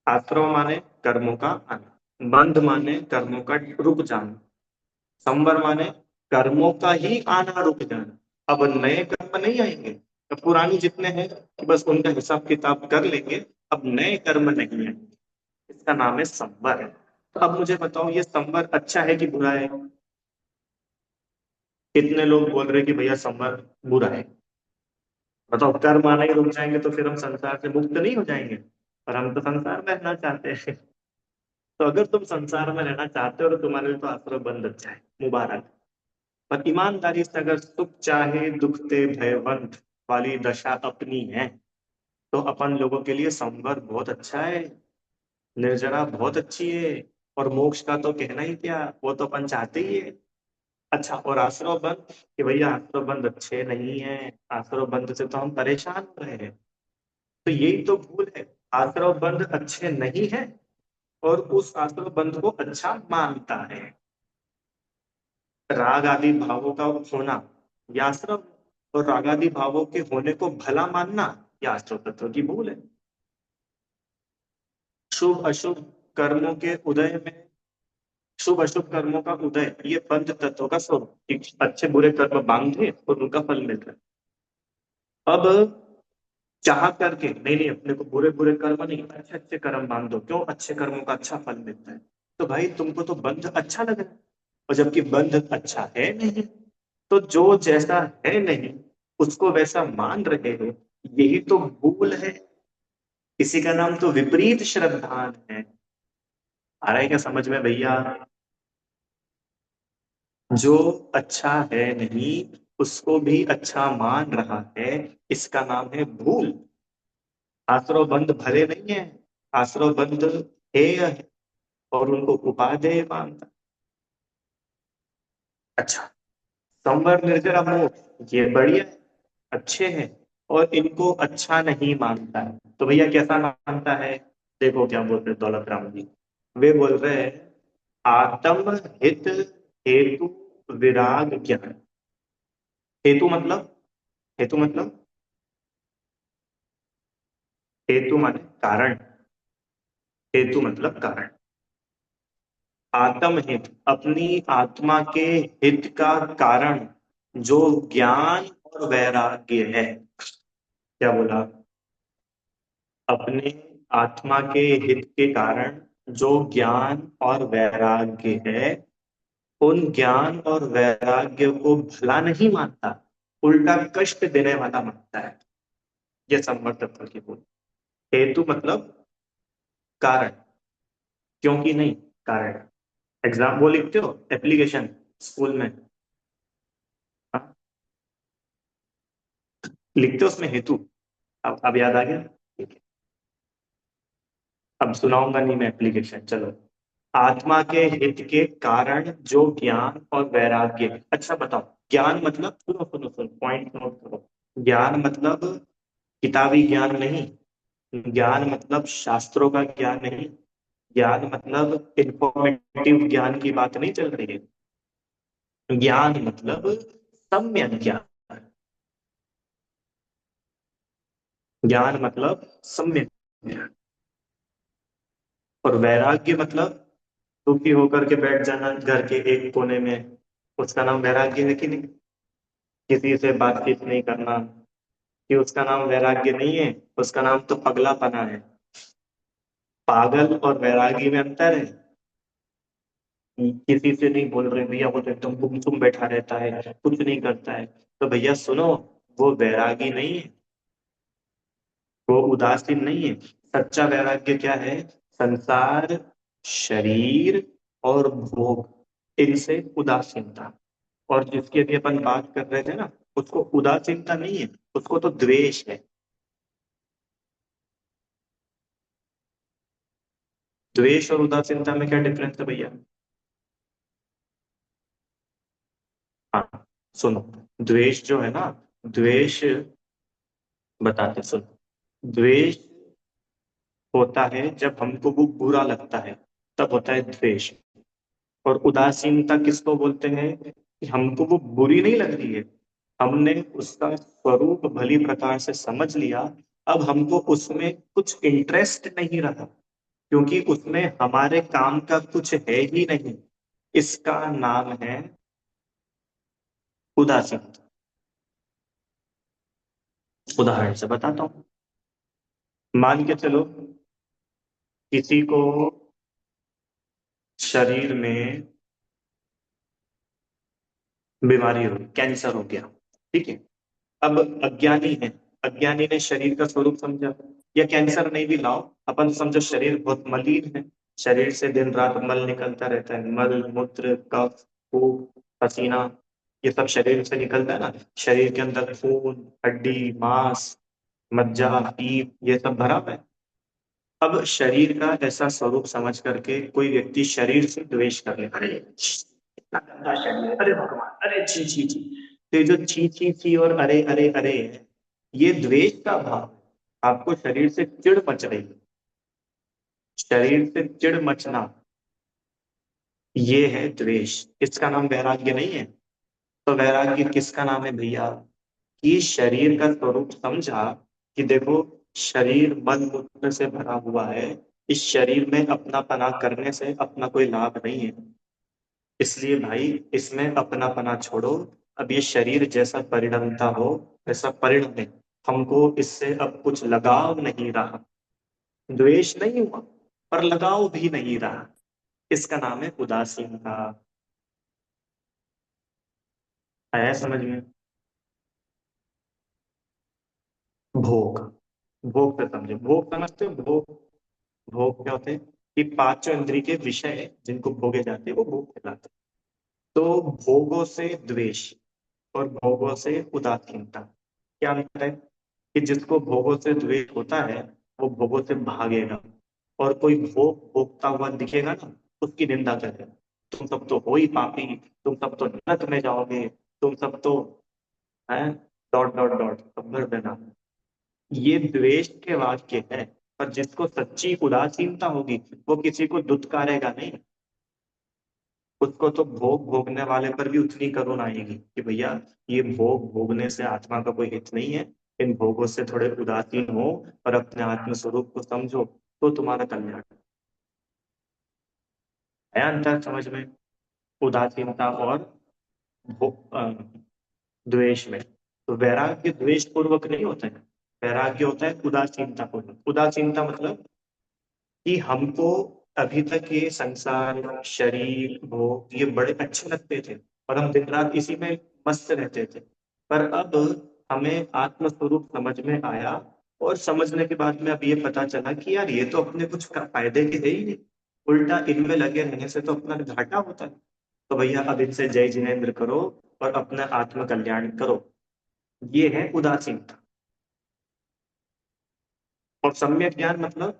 आश्रव माने कर्मों का आना, बंध माने कर्मों का रुक जाना, संवर माने कर्मों का ही आना रुक जाना। अब नए कर्म नहीं आएंगे। अब पुराने जितने हैं कि बस उनका हिसाब किताब कर लेंगे। अब नए कर्म नहीं आएंगे। इसका नाम है संवर। तो अब मुझे बताओ, ये संवर अच्छा है कि बुरा है? कितने लोग बोल रहे कि भैया संवर बुरा है? बताओ, कर्म आना ही रुक जाएंगे तो फिर हम संसार से मुक्त नहीं हो जाएंगे? पर हम तो संसार में रहना चाहते हैं। तो अगर तुम संसार में रहना चाहते हो तो तुम्हारे लिए तो आश्रम बंद अच्छा है, मुबारक। पर ईमानदारी से अगर सुख चाहे दुखते भयवंत वाली दशा अपनी है, तो अपन लोगों के लिए संवर बहुत अच्छा है। निर्जरा बहुत अच्छी है। और मोक्ष का तो कहना ही क्या, वो तो अपन चाहते ही है। अच्छा, और आश्रम बंद, कि भैया आश्रम बंद अच्छे नहीं है, आश्रम बंद से तो हम परेशान हो रहे हैं। तो यही तो भूल है। आश्रम बंद अच्छे नहीं है, और उस आश्रम बंद को अच्छा मानता है। राग आदि भावों का होना यह आश्रम, और राग आदि भावों के होने को भला मानना यह आश्रम तत्व की भूल है। शुभ अशुभ कर्मों के उदय में, शुभ अशुभ कर्मों का उदय, ये पंच तत्वों का स्वरूप, कि अच्छे बुरे कर्म बांधे और उनका फल मिल रहा है। अब चाह करके नहीं, नहीं अपने को बुरे बुरे कर्म नहीं, अच्छे अच्छे कर्म बांधो, क्यों? अच्छे कर्मों का अच्छा फल मिलता है। तो भाई तुमको तो बंध अच्छा लग रहा है, और जबकि बंध अच्छा है नहीं। तो जो जैसा है नहीं, उसको वैसा मान रहे हो, यही तो भूल है। इसी का नाम तो विपरीत श्रद्धान है। आ रहा है क्या समझ में भैया? जो अच्छा है नहीं, उसको भी अच्छा मान रहा है, इसका नाम है भूल। आश्रव बंद भले नहीं है, आश्रव बंद हेय है, और उनको उपादेय मानता। अच्छा, संवर निर्जरा मोक्ष ये बढ़िया है, अच्छे हैं, और इनको अच्छा नहीं मानता है। तो भैया कैसा मानता है? देखो क्या बोल रहे दौलत राम जी। वे बोल रहे हैं, आत्म हित हेतु विराग ज्ञान। हेतु मतलब, हेतु मतलब, हेतु माने कारण। हेतु मतलब कारण। आत्म हित अपनी आत्मा के हित का कारण जो ज्ञान और वैराग्य है। क्या बोला? अपने आत्मा के हित के कारण जो ज्ञान और वैराग्य है, उन ज्ञान और वैराग्य को भला नहीं मानता, उल्टा कष्ट देने वाला मानता है। यह संवर्त तत्व की बोल। हेतु मतलब कारण, क्योंकि नहीं, कारण। एग्जाम वो लिखते हो एप्लीकेशन स्कूल में, हाँ, लिखते हो उसमें हेतु। अब याद आ गया? ठीक है। अब सुनाऊंगा नहीं मैं एप्लीकेशन, चलो। आत्मा के हित के कारण जो ज्ञान और वैराग्य। अच्छा बताओ, ज्ञान मतलब, सुनो सुनो सुनो, पॉइंट नोट करो। ज्ञान मतलब किताबी ज्ञान नहीं। ज्ञान मतलब शास्त्रों का ज्ञान नहीं। ज्ञान मतलब इंफॉर्मेटिव ज्ञान की बात नहीं चल रही है। ज्ञान मतलब सम्यक ज्ञान। ज्ञान मतलब सम्यक ज्ञान। और वैराग्य मतलब दुखी होकर के बैठ जाना घर के एक कोने में, उसका नाम वैराग्य है कि नहीं? किसी से बातचीत नहीं करना, कि उसका नाम वैराग्य नहीं है, उसका नाम तो पगलापना है। पागल और वैरागी में अंतर है। किसी से नहीं बोल रहे भैया, वो तो एकदम गुमसुम बैठा रहता है, कुछ नहीं करता है, तो भैया सुनो, वो वैरागी नहीं है, वो उदासीन नहीं है। सच्चा वैराग्य क्या है? संसार, शरीर और भोग, इनसे उदासीनता। और जिसकी अभी अपन बात कर रहे थे ना, उसको उदासीनता नहीं है, उसको तो द्वेष है। द्वेष और उदासीनता में क्या डिफरेंस है भैया? हाँ, सुनो, द्वेष जो है ना, द्वेष बताते सुनो। द्वेष होता है जब हमको वो बुरा लगता है, तब होता है द्वेष। और उदासीनता किसको बोलते हैं? कि हमको वो बुरी नहीं लग रही है, हमने उसका स्वरूप भली प्रकार से समझ लिया, अब हमको उसमें कुछ इंटरेस्ट नहीं रहा, क्योंकि उसमें हमारे काम का कुछ है ही नहीं। इसका नाम है उदासीनता। उदाहरण से बताता हूँ। मान के चलो, किसी को शरीर में बीमारी हो, कैंसर हो गया, ठीक है। अब अज्ञानी है, अज्ञानी ने शरीर का स्वरूप समझा, या कैंसर नहीं भी लाओ, अपन समझो शरीर बहुत मलिन है, शरीर से दिन रात मल निकलता रहता है, मल मूत्र कफ फूक पसीना, ये सब शरीर से निकलता है ना। शरीर के अंदर खून हड्डी मांस मज्जा पीप ये सब भरा हुआ है। अब शरीर का ऐसा स्वरूप समझ करके कोई व्यक्ति शरीर से द्वेष कर ले, अरे इतना गंदा शरीर, अरे भगवान, अरे छी छी छी। तो ये जो छी छी छी और अरे अरे अरे है, ये द्वेष का भाव है। आपको शरीर से चिढ़ मच रही है, शरीर से चिढ़ मचना, ये है द्वेष। इसका नाम वैराग्य नहीं है। तो वैराग्य किसका नाम है भैया? कि शरीर का स्वरूप समझा, कि देखो शरीर मल मूत्र से भरा हुआ है, इस शरीर में अपना पना करने से अपना कोई लाभ नहीं है, इसलिए भाई इसमें अपना पना छोड़ो। अब ये शरीर जैसा परिणमता हो वैसा परिणमे, हमको इससे अब कुछ लगाव नहीं रहा। द्वेष नहीं हुआ, पर लगाव भी नहीं रहा। इसका नाम है उदासीनता। आया समझ में? भोग, भोग से समझे, भोग समझते हो? भोग, भोग क्या होते हैं? कि पांचों इंद्रिय के विषय जिनको भोगे जाते हैं वो भोग कहलाते हैं। तो भोगों से द्वेष और भोगों से उदासीनता क्या अंतर है? कि जिसको भोगों से द्वेष होता है वो भोगों से भागेगा, और कोई भोग भोगता हुआ दिखेगा ना, उसकी निंदा करेगा। तुम सब तो हो ही पापी, तुम सब तो नरक में जाओगे, तुम सब तो हैं, डॉट डॉट डॉट सब भर देना। ये द्वेष के वाक्य है। पर जिसको सच्ची उदासीनता होगी, वो किसी को दुत्कारेगा नहीं, उसको तो भोग भोगने वाले पर भी उतनी करुणा आएगी कि भैया ये भोग भोगने से आत्मा का कोई हित नहीं है, इन भोगों से थोड़े उदासीन हो और अपने आत्म स्वरूप को समझो, तो तुम्हारा कल्याण है। अंतर समझ में? उदासीनता और द्वेष में। तो वैराग्य द्वेष पूर्वक नहीं होता है, वैराग्य होता है उदासीनता पूर्वक। उदासीनता मतलब कि हमको अभी तक ये संसार शरीर भोग ये बड़े अच्छे लगते थे, और हम दिन रात इसी में मस्त रहते थे। पर अब हमें आत्म स्वरूप समझ में आया, और समझने के बाद में अब ये पता चला कि यार ये तो अपने कुछ फायदे के है ही नहीं, उल्टा इनमें लगे रहने से तो अपना घाटा होता है। तो भैया अब इनसे जय जिनेन्द्र करो और अपना आत्म कल्याण करो। ये है उदासीनता। और सम्यक ज्ञान मतलब,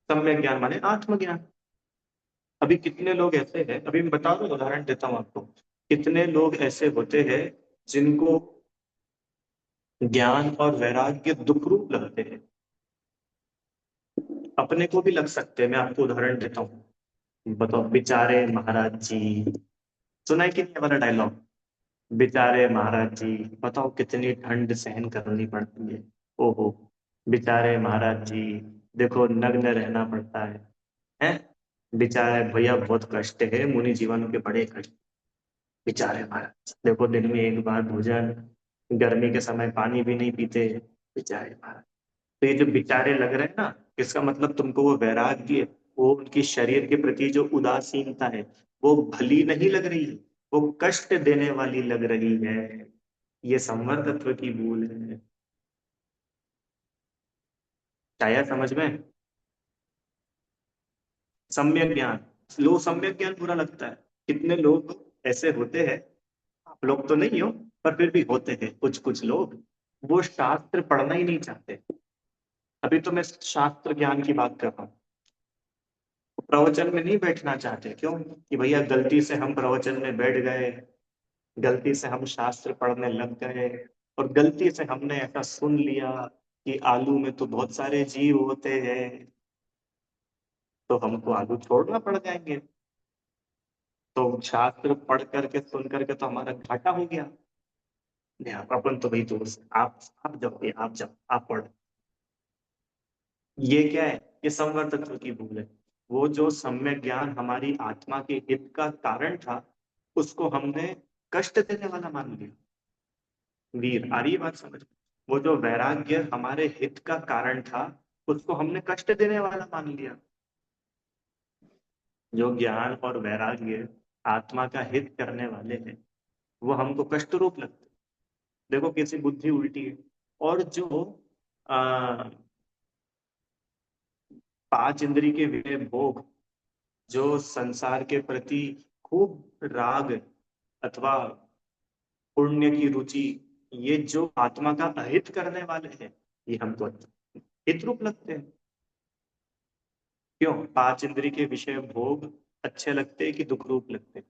सम्यक ज्ञान माने आत्मज्ञान। अभी कितने लोग ऐसे हैं, अभी मैं बता दूं, उदाहरण देता हूँ आपको। कितने लोग ऐसे होते हैं जिनको ज्ञान और वैराग्य दुख रूप लगते हैं, अपने को भी लग सकते हैं। मैं आपको उदाहरण देता हूँ। बताओ, बेचारे महाराज जी, सुना है कि नहीं वाला डायलॉग? बेचारे महाराज जी, बताओ कितनी ठंड सहन करनी पड़ती है। ओहो, बेचारे महाराज जी, देखो नग्न रहना पड़ता है। हैं? बेचारे भैया बहुत कष्ट है, मुनि जीवन के बड़े कष्ट। बेचारे महाराज देखो, दिन में एक बार भोजन, गर्मी के समय पानी भी नहीं पीते, बेचारे महाराज। तो ये जो बेचारे लग रहे हैं ना, इसका मतलब तुमको वो वैराग्य, वो उनकी शरीर के प्रति जो उदासीनता है, वो भली नहीं लग रही है, वो कष्ट देने वाली लग रही है। ये संवर तत्व की भूल है। आया समझ में? सम्यक ज्ञान, लो सम्यक ज्ञान बुरा लगता है। कितने लोग ऐसे होते हैं, आप लोग तो नहीं हो, पर फिर भी होते हैं कुछ कुछ लोग, वो शास्त्र पढ़ना ही नहीं चाहते। अभी तो मैं शास्त्र ज्ञान की बात कर रहा हूँ। प्रवचन में नहीं बैठना चाहते, क्यों? कि भैया गलती से हम प्रवचन में बैठ गए, गलती से हम शास्त्र पढ़ने लग गए, और गलती से हमने ऐसा सुन लिया कि आलू में तो बहुत सारे जीव होते हैं, तो हमको आलू छोड़ना पड़ जाएंगे। तो शास्त्र पढ़ करके सुन करके तो हमारा घाटा हो गया। नहीं, अपन तो भाई दोस्त, आप जाओ, आप जाओ, आप पढ़ो। ये क्या है? ये संवर तत्व की भूल है। वो जो सम्यक ज्ञान हमारी आत्मा के हित का कारण था, उसको हमने कष्ट देने वाला मान लिया। वीर, आ रही है बात समझ में? वो जो वैराग्य हमारे हित का कारण था, उसको हमने कष्ट देने वाला मान लिया। जो ज्ञान और वैराग्य आत्मा का हित करने वाले हैं, वो हमको कष्ट रूप लगते। देखो कैसी बुद्धि उल्टी है। और जो आ, पांच इंद्री के विषय भोग, जो संसार के प्रति खूब राग अथवा पुण्य की रुचि, ये जो आत्मा का अहित करने वाले हैं, ये हमको हित रूप लगते हैं। क्यों? पांच इंद्री के विषय भोग अच्छे लगते हैं कि दुख रूप लगते हैं?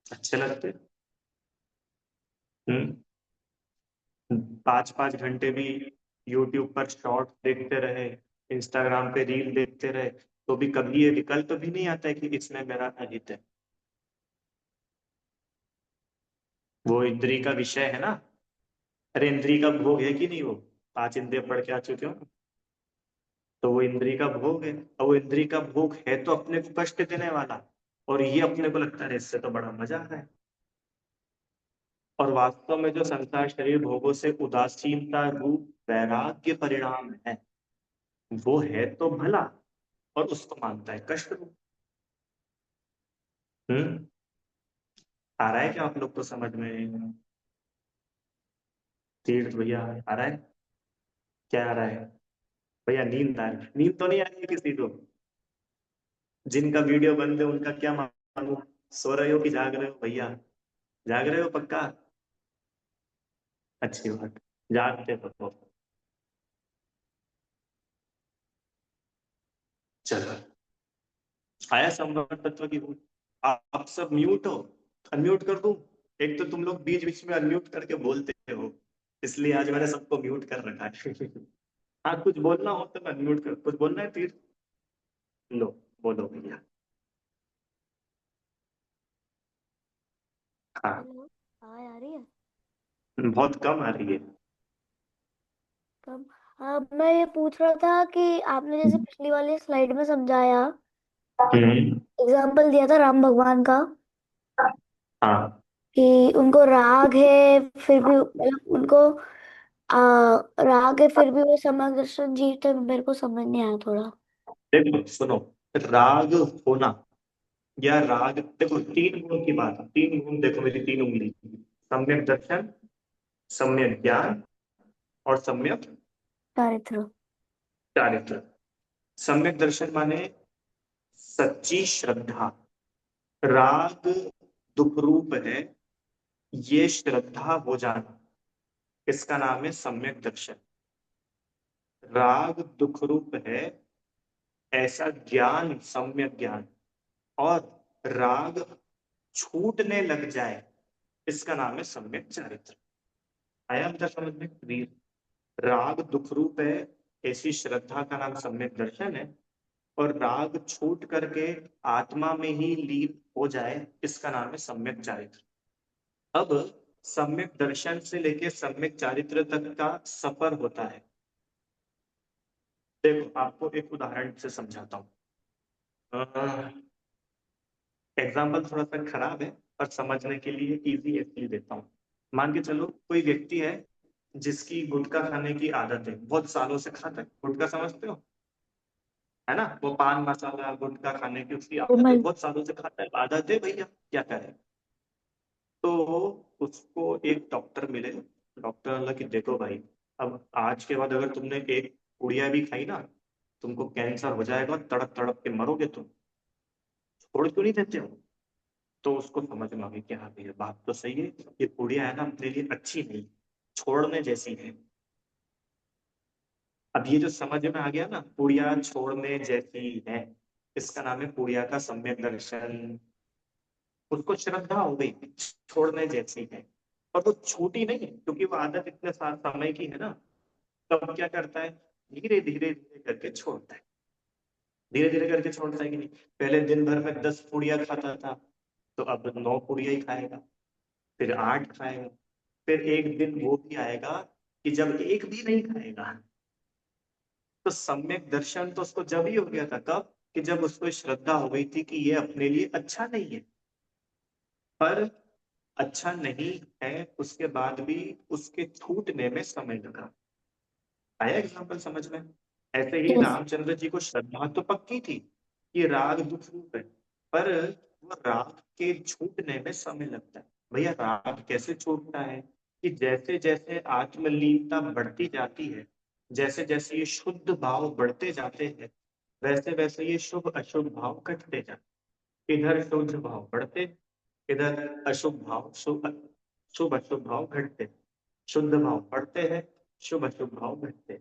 अच्छे लगते हैं। हम्म। 5-5 घंटे भी यूट्यूब पर शॉर्ट देखते रहे, इंस्टाग्राम पे रील देखते रहे, तो भी कभी ये विकल्प भी नहीं आता है कि इसमें मेरा अहित है। वो इंद्री का विषय है ना। अरे इंद्री का भोग है कि नहीं वो? पांच इंद्रिय पढ़ के आ चुके हो। तो वो इंद्री का भोग है, और वो इंद्री का भोग है तो अपने को कष्ट देने वाला, और ये अपने को लगता है इससे तो बड़ा मजा आ रहा है। और वास्तव में जो संसार शरीर भोगों से उदासीनता रूप वैराग्य परिणाम है, वो है तो भला, और उसको मानता है कष्ट रूप। हम्म। आ रहा है क्या आप लोग को समझ में? तीर्थ भैया, आ रहा है? क्या आ रहा है? भैया नींद आ रही, नींद तो नहीं आ रही है किसी को? जिनका वीडियो बंद है उनका क्या मालूम, सो रहे हो कि जाग रहे हो भैया? जाग रहे हो पक्का? अच्छी बात, जागते तो। चलो, आया संभव तत्व की भूल। आप सब म्यूट हो, अनम्यूट कर दूं? एक तो तुम लोग बीच बीच में अनम्यूट करके बोलते हो, इसलिए आज मैंने सबको म्यूट कर रखा है। हाँ, कुछ बोलना हो तो अनम्यूट कर, कुछ बोलना है फिर लो, बोलो भैया। हाँ, हेलो। हाँ आ रही है। बहुत कम आ रही है। कब? मैं ये पूछ रहा था कि आपने जैसे पिछली वाली स्लाइड में समझाया, हम्म। एग्जाम्पल दिया था राम भगवान का, हाँ, कि उनको राग है फिर भी मतलब उनको राग है फिर भी वो समग्र दर्शन जीते, मेरे को समझ नहीं आया थोड़ा। देखो सुनो, राग होना या राग, देखो तीन गुण की बात, तीन गुण देखो मेरी तीन उंगली, सम्यक दर्शन, सम्यक ज्ञान, और सम्यक चारित्र। चारित्र। सम्यक दर्शन माने सच्ची श्रद्धा। राग दुख रूप है, ये श्रद्धा हो जाना, इसका नाम है सम्यक दर्शन। राग दुख रूप है, ऐसा ज्ञान सम्यक ज्ञान। और राग छूटने लग जाए, इसका नाम है सम्यक चारित्र। आया अंतर समझ में वीर? राग दुख रूप है, ऐसी श्रद्धा का नाम सम्यक दर्शन है। और राग छूट करके आत्मा में ही लीन हो जाए, इसका नाम है सम्यक चारित्र। अब सम्यक दर्शन से लेके सम्यक चारित्र तक का सफर होता है। देखो आपको एक उदाहरण से समझाता हूँ। एग्जाम्पल थोड़ा सा खराब है पर समझने के लिए इजी इसलिए देता हूँ। मान के चलो कोई व्यक्ति है जिसकी गुटखा खाने की आदत है, बहुत सालों से खाता है गुटखा, समझते हो है ना, वो पान मसाला गुटखा खाने की उसकी वो आदत है, मैं बहुत सालों से खाता है, आदत है भैया, क्या करे। तो उसको एक डॉक्टर मिले, डॉक्टर बोला कि देखो भाई, अब आज के बाद अगर तुमने एक पुड़िया भी खाई ना, तुमको कैंसर हो जाएगा, तड़प तड़प के मरोगे तुम, छोड़ क्यों नहीं देते हो। तो उसको समझ में आ गई कि हाँ भैया बात तो सही है, ये पुड़िया है ना अपने लिए अच्छी नहीं, छोड़ने जैसी है। अब ये जो समझ में आ गया ना, पुड़िया छोड़ने जैसी है, इसका नाम है पुड़िया का सम्यक दर्शन। उसको श्रद्धा हो गई, छोड़ने जैसी है, और वो छूटी नहीं है क्योंकि वो आदत इतने समय की है ना। तब क्या करता है, धीरे धीरे धीरे करके छोड़ता है, धीरे धीरे करके छोड़ता है कि नहीं। पहले दिन भर में 10 पुड़िया खाता था, तो अब 9 पुड़िया ही खाएगा, फिर 8 खाएगा, फिर एक दिन वो भी आएगा कि जब एक भी नहीं खाएगा। तो सम्यक दर्शन तो उसको जब ही हो गया था, कब, कि जब उसको श्रद्धा हो गई थी कि ये अपने लिए अच्छा नहीं है। पर अच्छा नहीं है उसके बाद भी उसके छूटने में समय लगा। आया एग्जाम्पल समझ में। ऐसे ही यस रामचंद्र जी को श्रद्धा तो पक्की थी कि राग दुख रूप है, पर वो राग के छूटने में समय लगता है। भैया राग कैसे छूटता है, कि जैसे जैसे आत्मलीनता बढ़ती जाती है, जैसे जैसे ये शुद्ध भाव बढ़ते जाते हैं, वैसे वैसे ये शुभ अशुभ भाव घटते जाते। इधर शुद्ध भाव बढ़ते, इधर अशुभ भाव शुभ अशुभ भाव घटते। शुद्ध भाव बढ़ते हैं, शुभ अशुभ भाव घटते,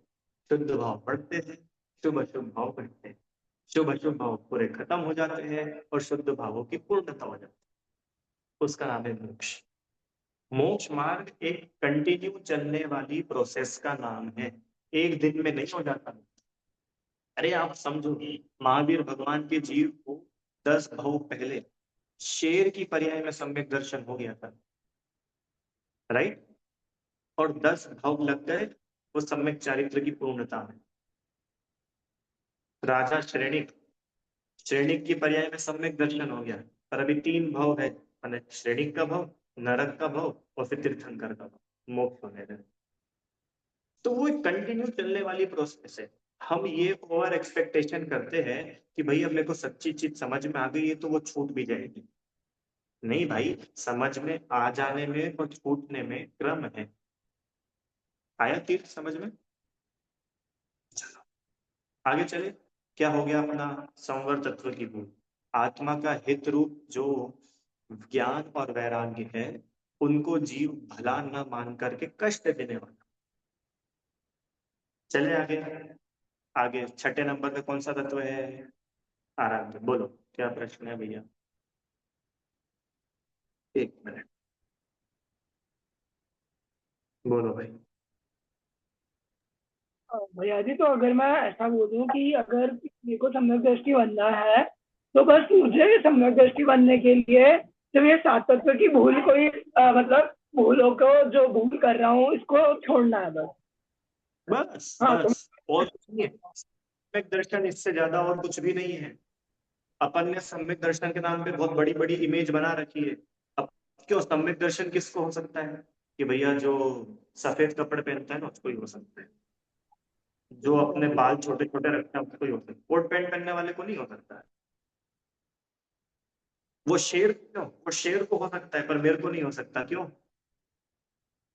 शुद्ध भाव बढ़ते हैं, शुभ अशुभ भाव घटते, शुभ अशुभ भाव पूरे खत्म हो जाते हैं और शुद्ध भावों की पूर्णता हो जाती है। उसका नाम है मोक्ष। मोक्ष मार्ग एक कंटिन्यू चलने वाली प्रोसेस का नाम है, एक दिन में नहीं हो जाता। अरे आप समझो, महावीर भगवान के जीव को 10 भव पहले शेर की पर्याय में सम्यक दर्शन हो गया था, राइट, और 10 भव लग गए वो सम्यक चारित्र की पूर्णता में। राजा श्रेणिक, श्रेणिक की पर्याय में सम्यक दर्शन हो गया, पर अभी 3 भव है, मैंने श्रेणिक का भव, नरक का भव और फिर तीर्थंकर का भव, मोक्ष होने लगे। तो वो एक कंटिन्यू चलने वाली प्रोसेस है। हम ये ओवर एक्सपेक्टेशन करते हैं कि भाई अब मेरे को सच्ची चीज समझ में आ गई है तो वो छूट भी जाएगी। नहीं भाई, समझ में आ जाने में और छूटने में क्रम है। आया तीर्थ समझ में। चलो आगे चले। क्या हो गया अपना, संवर तत्व की भूल, आत्मा का हित रूप जो ज्ञान और वैराग्य है, उनको जीव भला न मान करके कष्ट देने वाला। चले आगे। आगे छठे नंबर पे कौन सा तत्व है, आराध्य। बोलो क्या प्रश्न है भैया, 1 मिनट, बोलो भाई। भैया जी, तो अगर मैं ऐसा बोलूं कि अगर मेरे को सम्यक दृष्टि बनना है, तो बस मुझे सम्यक दृष्टि बनने के लिए सिर्फ ये 7 तत्व की भूल को ही मतलब भूलों को जो भूल कर रहा हूँ इसको छोड़ना है बस। बस हाँ तो बस और कुछ नहीं है। सम्यक दर्शन इससे ज्यादा और कुछ भी नहीं है। अपन ने सम्यक दर्शन के नाम पे बहुत बड़ी बड़ी इमेज बना रखी है। अब क्यों, सम्यक दर्शन किसको हो सकता है, कि भैया जो सफेद कपड़े पहनता है ना उसको ही हो सकता है, जो अपने बाल छोटे छोटे रखता है उसको ही हो सकता है, कोट पैंट पहनने वाले को नहीं हो सकता है। वो शेर क्यों, वो शेर को हो सकता है पर मेरे को नहीं हो सकता, क्यों।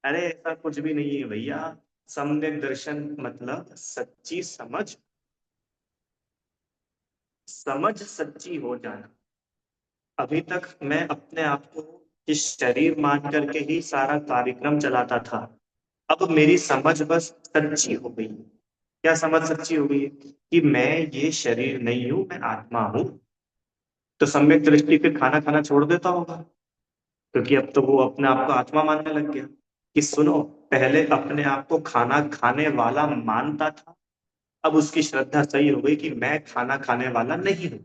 अरे ऐसा कुछ भी नहीं है भैया। सम्यक दर्शन मतलब सच्ची समझ, समझ सच्ची हो जाना। अभी तक मैं अपने आप को इस शरीर मान करके ही सारा कार्यक्रम चलाता था। अब मेरी समझ बस सच्ची हो गई। क्या समझ सच्ची हो गई है, कि मैं ये शरीर नहीं हूं, मैं आत्मा हूं। तो सम्यक दृष्टि फिर खाना खाना छोड़ देता होगा, क्योंकि अब तो वो अपने आप को आत्मा मानने लग गया। कि सुनो, पहले अपने आप को खाना खाने वाला मानता था, अब उसकी श्रद्धा सही हो गई कि मैं खाना खाने वाला नहीं हूं।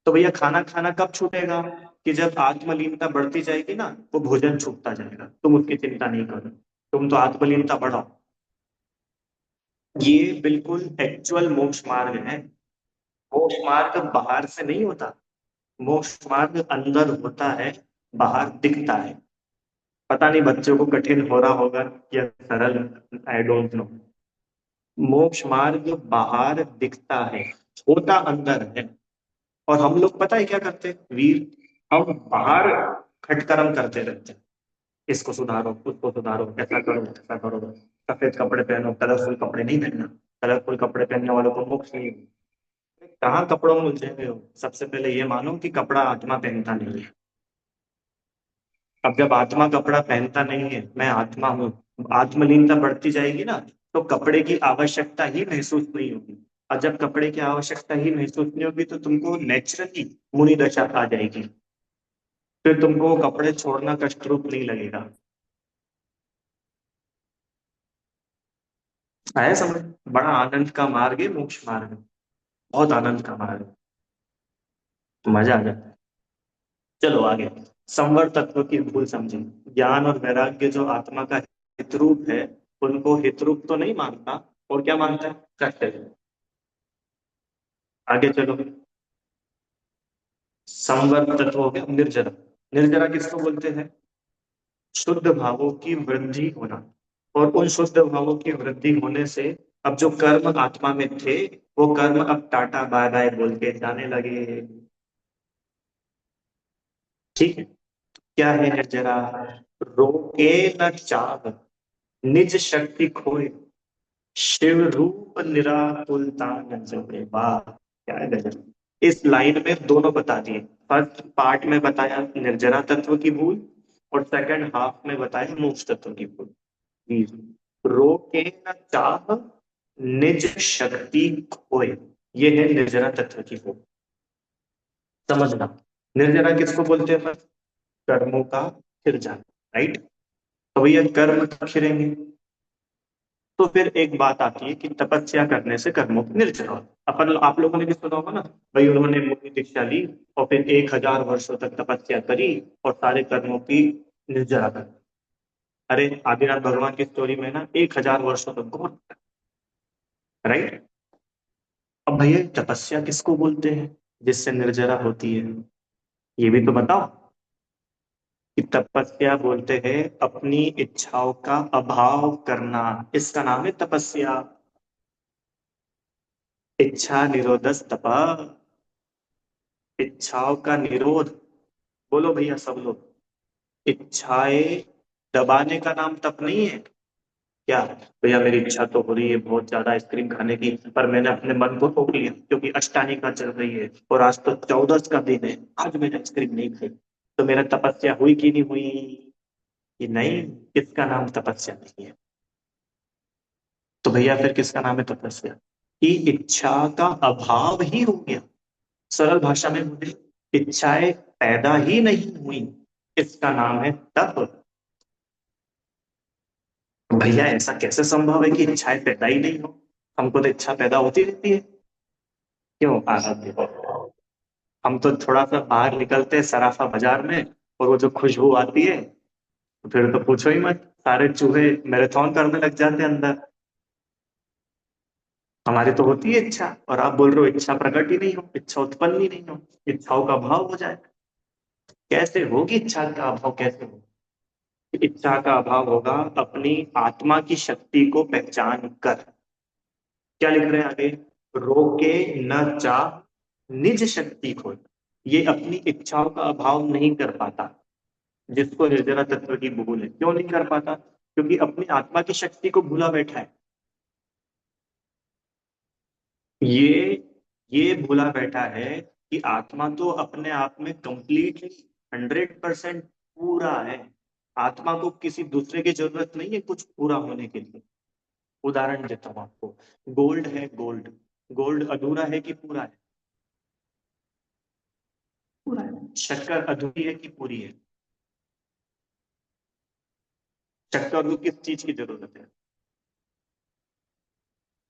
तो भैया खाना खाना कब छूटेगा, कि जब आत्मलीनता बढ़ती जाएगी ना, वो भोजन छूटता जाएगा। तुम उसकी चिंता नहीं करो, तुम तो आत्मलीनता बढ़ाओ। ये बिल्कुल एक्चुअल मोक्ष मार्ग है। मोक्ष मार्ग बाहर से नहीं होता, मोक्ष मार्ग अंदर होता है, बाहर दिखता है। पता नहीं बच्चों को कठिन हो रहा होगा या सरल, आई डोंट नो। मोक्ष मार्ग बाहर दिखता है, होता अंदर है। और हम लोग पता है क्या करते हैं वीर, हम बाहर खटकर्म करते रहते हैं। इसको सुधारो, उसको सुधारो, ऐसा करो, ऐसा करो, सफेद कपड़े पहनो, कलरफुल कपड़े नहीं पहनना, कलरफुल कपड़े पहनने वालों को मोक्ष नहीं। कहाँ कपड़ों में उलझे हुए हो? सबसे पहले ये मानो कि कपड़ा आत्मा पहनता नहीं है। अब जब आत्मा कपड़ा पहनता नहीं है, मैं आत्मा हूँ, आत्मलीनता बढ़ती जाएगी ना, तो कपड़े की आवश्यकता ही महसूस नहीं होगी। और जब कपड़े की आवश्यकता ही महसूस नहीं होगी तो तुमको नेचुरली मुनि दशा आ जाएगी। फिर तुमको कपड़े छोड़ना कष्ट रूप नहीं लगेगा। आया समझ? बड़ा आनंद का मार्ग है मोक्ष मार्ग, बहुत आनंद का मार्ग है, मजा आ जाता है। चलो आगे। संवर तत्व की भूल समझे। ज्ञान और वैराग्य जो आत्मा का हितरूप है, उनको हितरूप तो नहीं मानता, और क्या मानता है? कष्ट है। आगे चलो। संवर तत्व हो गया निर्जरा। निर्जरा किसको बोलते हैं? शुद्ध भावों की वृद्धि होना। और उन शुद्ध भावों की वृद्धि होने से अब जो कर्म आत्मा में थे, वो कर्म अब टाटा बाय बाय बोल के जाने लगे। ठीक है। क्या है निर्जरा? रोके न चाह, निज शक्ति खोए, शिव रूप निराकुलता न जपे। वाह क्या है गजल। इस लाइन में दोनों बता दिए। फर्स्ट पार्ट में बताया निर्जरा तत्व की भूल, और सेकंड हाफ में बताया मोक्ष तत्व की भूल। रोके न चाह, निज शक्ति खोए, ये है निर्जरा तत्व की भूल। समझना, निर्जरा किसको बोलते हैं? कर्मों का खिर जाना, राइट। तो भैया कर्म कब खिरेंगे? तो फिर एक बात आती है कि तपस्या करने से कर्मों की निर्जरा होती। अपन आप लोगों ने भी सुना होगा ना, भाई उन्होंने मुनि दीक्षा ली और फिर 1000 वर्षों तक तपस्या करी और सारे कर्मों की निर्जरा कर। अरे आदिनाथ भगवान की स्टोरी में ना 1000 वर्षों तक घोर, राइट। अब भैया तपस्या किसको बोलते हैं जिससे निर्जरा होती है? ये भी तो बताओ। कि तपस्या बोलते हैं अपनी इच्छाओं का अभाव करना, इसका नाम है तपस्या। इच्छा निरोधस तपः, इच्छाओं का निरोध। बोलो भैया सब लोग। इच्छाएं दबाने का नाम तप नहीं है क्या? भैया मेरी इच्छा तो हो रही है बहुत ज्यादा आइसक्रीम खाने की, पर मैंने अपने मन को रोक लिया क्योंकि अष्टांगिका चल रही है और आज तो 14 का दिन है, आज मैंने आइसक्रीम नहीं खाई। तो मेरा तपस्या हुई कि नहीं हुई? कि नहीं, इसका नाम तपस्या नहीं है। तो भैया फिर किसका नाम है तपस्या? कि इच्छा का अभाव ही हो गया। सरल भाषा में बोले, इच्छाएं पैदा ही नहीं हुई, इसका नाम है तप। भैया ऐसा कैसे संभव है कि इच्छाएं पैदा ही नहीं हो? हमको तो इच्छा पैदा होती रहती है। क्यों आजाद? हम तो थोड़ा सा बाहर निकलते हैं सराफा बाजार में, और वो जो खुशबू आती है, तो फिर तो पूछो ही मत, सारे चूहे मैराथन करने लग जाते हैं अंदर। हमारी तो होती है इच्छा, और आप बोल रहे हो इच्छा प्रकट ही नहीं हो, इच्छा उत्पन्न ही नहीं हो, इच्छाओं का अभाव हो जाए। कैसे होगी इच्छा का अभाव? कैसे हो? इच्छा का अभाव होगा अपनी आत्मा की शक्ति को पहचान कर। क्या लिख रहे हैं आगे? रोके न चाह, निज शक्ति खो। ये अपनी इच्छाओं का अभाव नहीं कर पाता, जिसको निर्जरा तत्व की भूल है। क्यों नहीं कर पाता? क्योंकि अपनी आत्मा की शक्ति को भूला बैठा है। ये ये भूला बैठा है कि आत्मा तो अपने आप में कंप्लीटली 100% पूरा है। आत्मा को किसी दूसरे की जरूरत नहीं है कुछ पूरा होने के लिए। उदाहरण देता हूँ आपको। गोल्ड है, गोल्ड, गोल्ड अधूरा है कि पूरा है? पूरा है। शक्कर अधूरी है कि पूरी है? शक्कर को किस चीज की जरूरत है?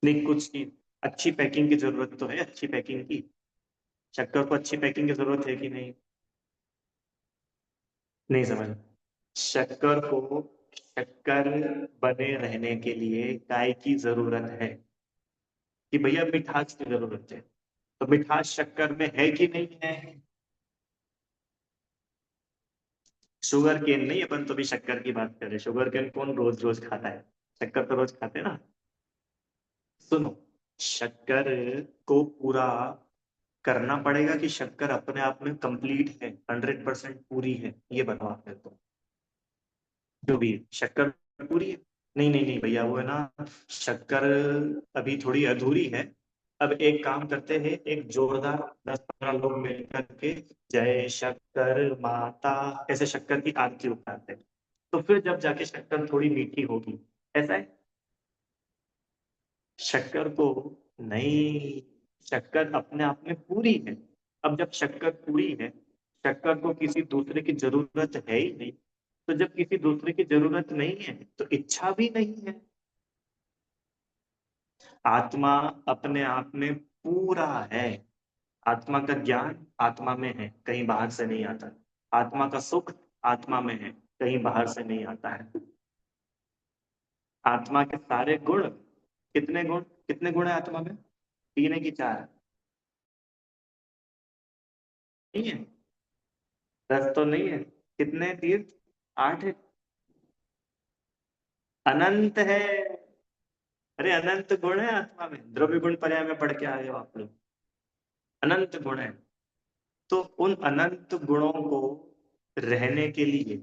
नहीं, कुछ चीज, अच्छी पैकिंग की जरूरत तो है, अच्छी पैकिंग की। शक्कर को अच्छी पैकिंग की जरूरत है कि नहीं? नहीं समझ। शक्कर को शक्कर बने रहने के लिए काय की जरूरत है। कि भैया मिठास की जरूरत है, तो मिठास शक्कर में है कि नहीं है? शुगर केन नहीं, अपन तो भी शक्कर की बात कर रहे हैं। शुगर केन कौन रोज रोज खाता है? शक्कर तो रोज खाते हैं ना। सुनो, शक्कर को पूरा करना पड़ेगा कि शक्कर अपने आप में कंप्लीट है, 100% पूरी है? ये बताओ आप मेरे को। जो भी है, शक्कर पूरी है? नहीं नहीं नहीं भैया, वो है ना, शक्कर अभी थोड़ी अधूरी है। अब एक काम करते हैं, एक जोरदार 10-15 लोग मिलकर के जय शक्कर माता ऐसे शक्कर की आरती उतारते हैं, तो फिर जब जाके शक्कर थोड़ी मीठी होगी। ऐसा है? शक्कर को नहीं, शक्कर अपने आप में पूरी है। अब जब शक्कर पूरी है, शक्कर को किसी दूसरे की जरूरत है ही नहीं, तो जब किसी दूसरे की जरूरत नहीं है तो इच्छा भी नहीं है। आत्मा अपने आप में पूरा है। आत्मा का ज्ञान आत्मा में है, कहीं बाहर से नहीं आता। आत्मा का सुख आत्मा में है, कहीं बाहर से नहीं आता है। आत्मा के सारे गुण, कितने गुण है आत्मा में? 3 है कि 4? नहीं है? 10 तो नहीं है। कितने तीर्थ? 8 है। अनंत है। अरे अनंत गुण है आत्मा में, द्रव्य गुण पर्याय में पढ़ के आए हो आप लोग। अनंत गुण है। तो उन अनंत गुणों को रहने के लिए,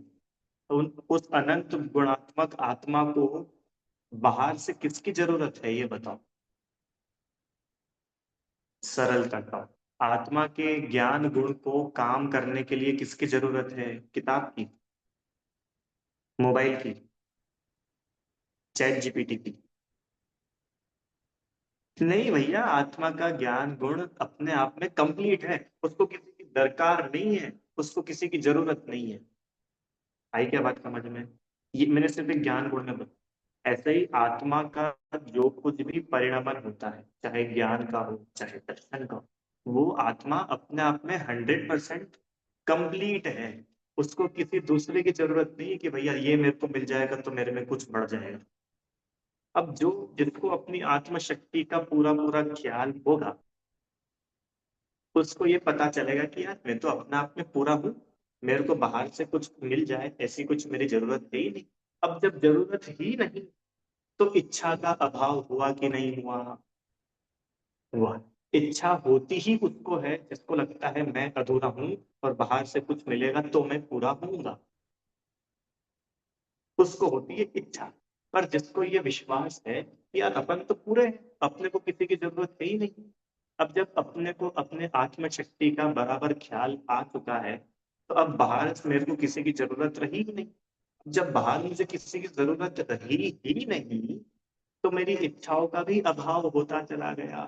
उस अनंत गुणात्मक आत्मा को बाहर से किसकी जरूरत है, ये बताओ। सरलता का, आत्मा के ज्ञान गुण को काम करने के लिए किसकी जरूरत है? किताब की? मोबाइल की? चैट जीपीटी की? नहीं भैया, आत्मा का ज्ञान गुण अपने आप में कंप्लीट है, उसको किसी की दरकार नहीं है, उसको किसी की जरूरत नहीं है। आई क्या बात समझ में? ये मैंने सिर्फ एक ज्ञान गुण में बताया। ऐसे ही आत्मा का जो कुछ भी परिणमन होता है, चाहे ज्ञान का हो चाहे दर्शन का हो, वो आत्मा अपने आप में 100% कंप्लीट है। उसको किसी दूसरे की जरूरत नहीं है कि भैया ये मेरे को मिल जाएगा तो मेरे में कुछ बढ़ जाएगा। अब जो जिसको अपनी आत्म शक्ति का पूरा पूरा ख्याल होगा, उसको ये पता चलेगा कि यार मैं तो अपने आप में पूरा हूँ, मेरे को बाहर से कुछ मिल जाए ऐसी कुछ मेरी जरूरत है ही नहीं। अब जब जरूरत ही नहीं, तो इच्छा का अभाव हुआ कि नहीं हुआ? हुआ। इच्छा होती ही उसको है जिसको लगता है मैं अधूरा हूं और बाहर से कुछ मिलेगा तो मैं पूरा होऊंगा। उसको होती है इच्छा। पर जिसको ये विश्वास है कि यार अपन तो पूरे हैं, अपने को किसी की जरूरत है ही नहीं। अब जब अपने को अपने आत्म शक्ति का बराबर ख्याल आ चुका है, तो अब बाहर से मेरे को किसी की जरूरत रही ही नहीं। जब बाहर मुझे किसी की जरूरत रही ही नहीं, तो मेरी इच्छाओं का भी अभाव होता चला गया।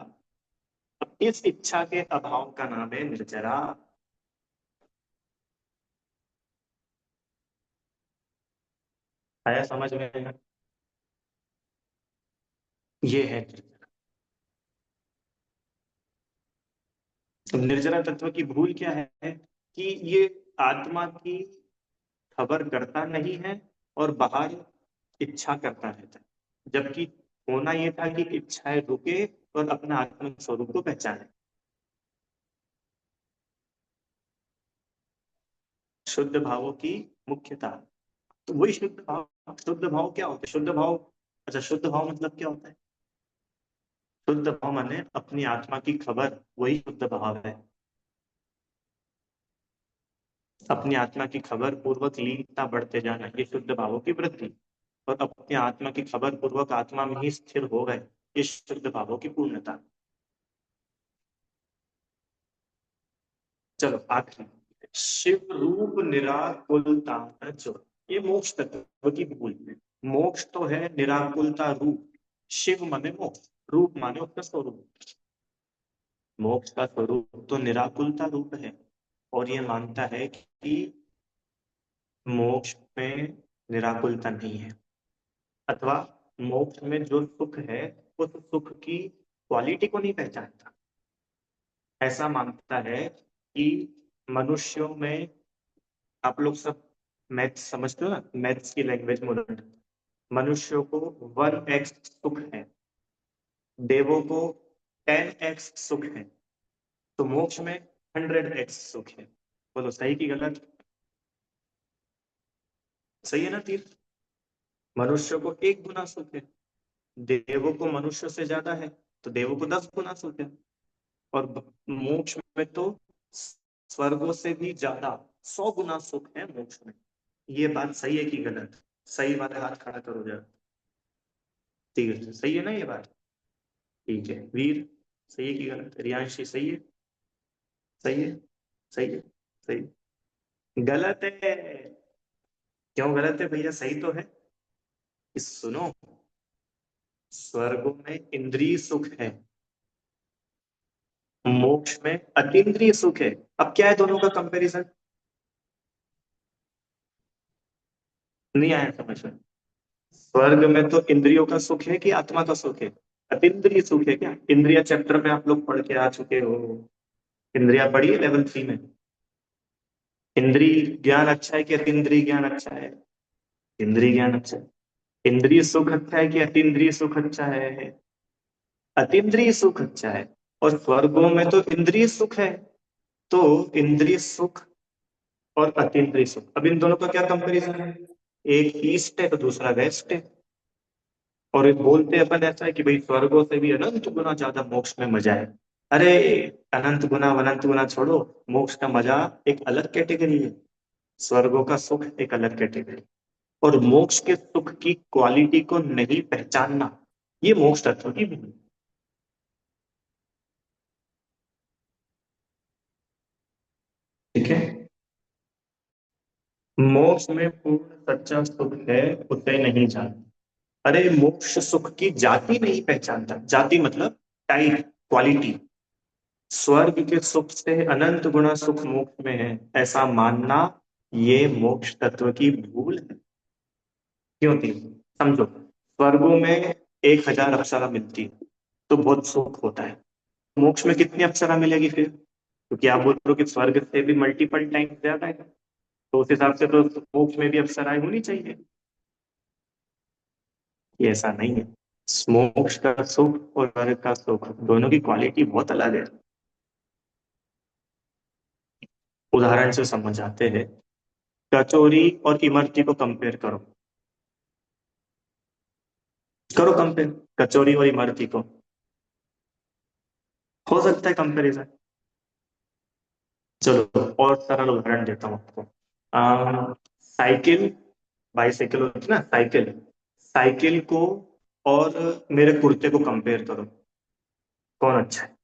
अब इस इच्छा के अभाव का नाम है निर्जरा। आया समझ में? ये है निर्जरा। अब निर्जरा तत्व की भूल क्या है कि ये आत्मा की खबर करता नहीं है और बाहर इच्छा करता रहता है, जबकि होना यह था कि इच्छाएं रुके और अपना आत्म स्वरूप को पहचाने। शुद्ध भावों की मुख्यता। तो वही शुद्ध भाव, शुद्ध भाव क्या होता है? शुद्ध भाव, अच्छा शुद्ध भाव मतलब क्या होता है? शुद्ध भाव माने अपनी आत्मा की खबर, वही शुद्ध भाव है। अपनी आत्मा की खबर पूर्वक लीनता बढ़ते जाना, ये शुद्ध भावों की वृद्धि। और अपनी आत्मा की खबर पूर्वक आत्मा में ही स्थिर हो गए, ये शुद्ध भावों की पूर्णता। चलो आखिरी, शिव रूप निराकुलता न जो, ये मोक्ष तत्व की भूल है। मोक्ष तो है निराकुलता रूप, शिव माने मोक्ष, रूप माने उसका स्वरूप। मोक्ष का स्वरूप तो निराकुलता रूप है, और ये मानता है कि मोक्ष में निराकुलता नहीं है, अथवा मोक्ष में जो सुख है उस सुख की क्वालिटी को नहीं पहचानता। ऐसा मानता है कि मनुष्यों में, आप लोग सब मैथ्स समझते हो ना, मैथ्स की लैंग्वेज में, मनुष्यों को 1x सुख है, देवों को 10x सुख है तो मोक्ष में 100x सुख है। बोलो सही की गलत? सही है ना तीर्थ? मनुष्य को 1 गुना सुख है, देवों को मनुष्य से ज्यादा है तो देवों को 10 गुना सुख है, और मोक्ष में तो स्वर्गों से भी ज्यादा 100 गुना सुख है मोक्ष में। ये बात सही है कि गलत? सही वाले हाथ खड़ा करो जरा। ठीक है, सही है ना ये बात? ठीक है वीर, सही है कि गलत? रियांशी सही है? सही है? सही है? सही है? गलत है। क्यों गलत है भैया? सही तो है। इस सुनो, स्वर्गों में इंद्रिय सुख है, मोक्ष में अतीन्द्रिय सुख है। अब क्या है दोनों का कंपैरिजन? नहीं आया समझ में? स्वर्ग में तो इंद्रियों का सुख है कि आत्मा का सुख है? अतीन्द्रिय सुख है क्या? इंद्रिया चैप्टर में आप लोग पढ़ के आ चुके हो, इंद्रिया पढ़ी है लेवल 3 में। इंद्रिय ज्ञान अच्छा है कि अतीन्द्रिय ज्ञान अच्छा है? इंद्रिय ज्ञान अच्छा है। इंद्रिय सुख अच्छा है कि अतीन्द्रिय सुख अच्छा है? अतीन्द्रिय सुख अच्छा है। और स्वर्गों में तो इंद्रिय सुख है, तो इंद्रिय सुख और अतीन्द्रिय सुख, अब इन दोनों का क्या कंपैरिजन है? एक ईस्ट है तो दूसरा वेस्ट है। और एक बोलते अपन ऐसा है कि भाई स्वर्गों से भी अनंत गुना ज्यादा मोक्ष में मजा है। अरे अनंत गुना छोड़ो, मोक्ष का मजा एक अलग कैटेगरी है, स्वर्गों का सुख एक अलग कैटेगरी। और मोक्ष के सुख की क्वालिटी को नहीं पहचानना, ये मोक्ष तत्व की भूल। ठीक है? मोक्ष में पूर्ण सच्चा सुख है, उसे नहीं जानता। अरे मोक्ष सुख की जाति नहीं पहचानता, जाति मतलब टाइप, क्वालिटी। स्वर्ग के सुख से अनंत गुना सुख मोक्ष में है, ऐसा मानना ये मोक्ष तत्व की भूल है। क्यों थी? समझो, स्वर्गों में 1000 अप्सरा मिलती है तो बहुत सुख होता है। मोक्ष में कितनी अप्सरा मिलेगी फिर? क्योंकि आप बोल रहे हो कि स्वर्ग से भी मल्टीपल टाइम ज्यादा है, तो उस हिसाब से तो मोक्ष में भी अप्सराएं होनी चाहिए। ये ऐसा नहीं है। मोक्ष का सुख और स्वर्ग का सुख दोनों की क्वालिटी बहुत अलग है। उदाहरण से समझ आते हैं, कचौरी और इमरती को कंपेयर करो। करो कंपेयर कचौरी और इमरती को। हो सकता है कंपैरिजन। चलो और सरल उदाहरण देता हूँ आपको। साइकिल, बाईसाइकिल होती है ना, साइकिल, साइकिल को और मेरे कुर्ते को कंपेयर करो, कौन अच्छा है?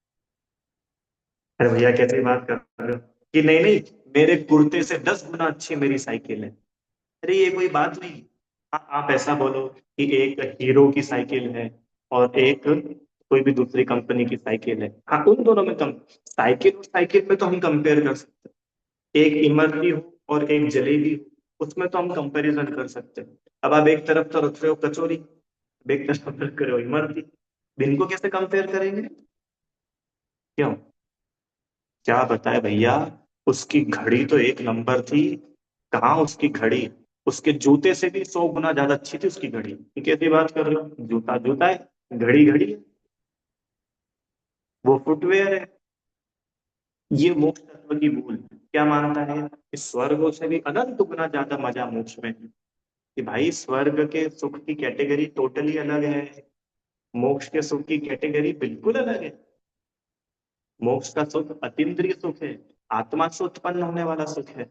अरे भैया कैसी बात कर रहे हो कि नहीं नहीं, मेरे कुर्ते से 10 गुना अच्छी मेरी साइकिल है? अरे ये कोई बात नहीं। आप ऐसा बोलो कि एक हीरो की साइकिल है और एक कोई भी दूसरी कंपनी की साइकिल है, हाँ उन दोनों में कम, साइकिल और साइकिल में तो हम कंपेयर कर सकते हैं। एक इमरती हो और एक जलेबी हो, उसमें तो हम कंपैरिजन कर सकते हैं। अब आप एक तरफ तो रख रहे हो कचौरी, अब एक तरफ रख रहे हो इमरती, इनको कैसे कंपेयर करेंगे? क्यों? क्या बताए भैया, उसकी घड़ी तो एक नंबर थी। कहाँ उसकी घड़ी, उसके जूते से भी 100 गुना ज्यादा अच्छी थी उसकी घड़ी। ये कैसी बात कर रहे हो? जूता जूता है, घड़ी घड़ी है, वो फुटवेयर है। ये मोक्ष तत्व की भूल। क्या मानता है कि स्वर्गों से भी अनंत गुना ज्यादा मजा मोक्ष में है? कि भाई स्वर्ग के सुख की कैटेगरी टोटली अलग है, मोक्ष के सुख की कैटेगरी बिल्कुल अलग है। मोक्ष का सुख अतीन्द्रिय सुख है, आत्मा से उत्पन्न होने वाला सुख है।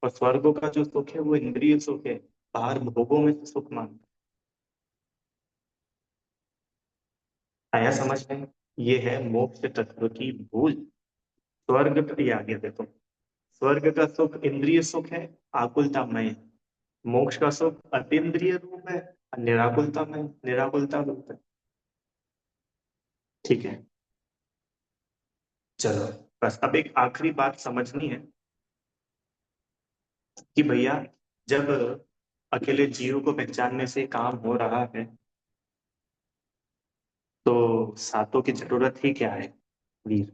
और स्वर्गों का जो सुख है वो इंद्रिय सुख है, बाहर भोगों में से सुख मानता है। आया समझ में? ये है मोक्ष तत्व की भूल। स्वर्ग का ये आगे देखो, स्वर्ग का सुख इंद्रिय सुख है, आकुलतामय है। मोक्ष का सुख अतीन्द्रिय रूप है, निराकुलतामय, निराकुलता रूप है। ठीक है, चलो बस अब एक आखिरी बात समझनी है कि भैया जब अकेले जीव को पहचानने से काम हो रहा है तो सातों की जरूरत ही क्या है वीर?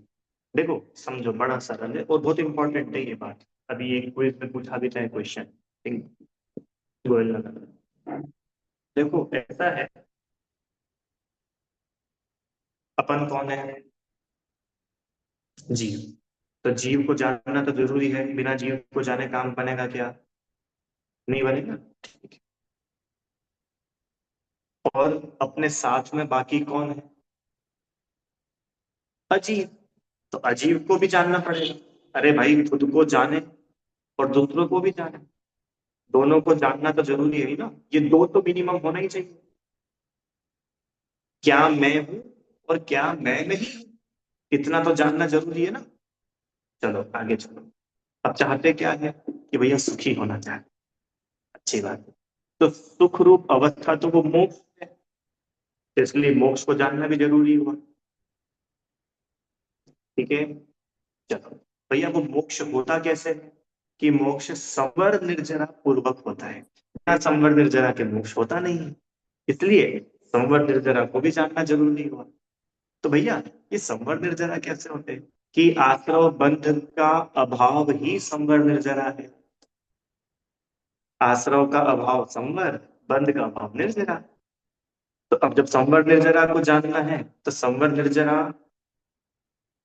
देखो समझो, बड़ा सरल है और बहुत इंपॉर्टेंट है ये बात। अभी एक क्विज में पूछा भी था क्वेश्चन, देखो ऐसा है, अपन कौन है? जीव। तो जीव को जानना तो जरूरी है, बिना जीव को जाने काम बनेगा क्या? नहीं बनेगा। ठीक है। और अपने साथ में बाकी कौन है? अजीव। तो अजीव को भी जानना पड़ेगा। अरे भाई, खुद को जाने और दूसरों को भी जाने, दोनों को जानना तो जरूरी है ही ना। ये दो तो मिनिमम होना ही चाहिए। क्या मैं हूं और क्या मैं नहीं हूं, इतना तो जानना जरूरी है ना। चलो आगे चलो। अब चाहते क्या है कि भैया सुखी होना चाहते। अच्छी बात है। तो सुख रूप अवस्था तो वो मोक्ष है, तो इसलिए मोक्ष को जानना भी जरूरी हुआ। ठीक है। चलो भैया, वो मोक्ष होता कैसे है? कि मोक्ष संवर निर्जरा पूर्वक होता है, बिना संवर निर्जरा के मोक्ष होता नहीं है। इसलिए संवर निर्जरा को भी जानना जरूरी हुआ। तो भैया, ये संवर निर्जरा कैसे होते हैं? कि आश्रव बंध का अभाव ही संवर निर्जरा है। आश्रव का अभाव संवर, बंध का अभाव निर्जरा। तो अब जब संवर निर्जरा को जानना है, तो संवर निर्जरा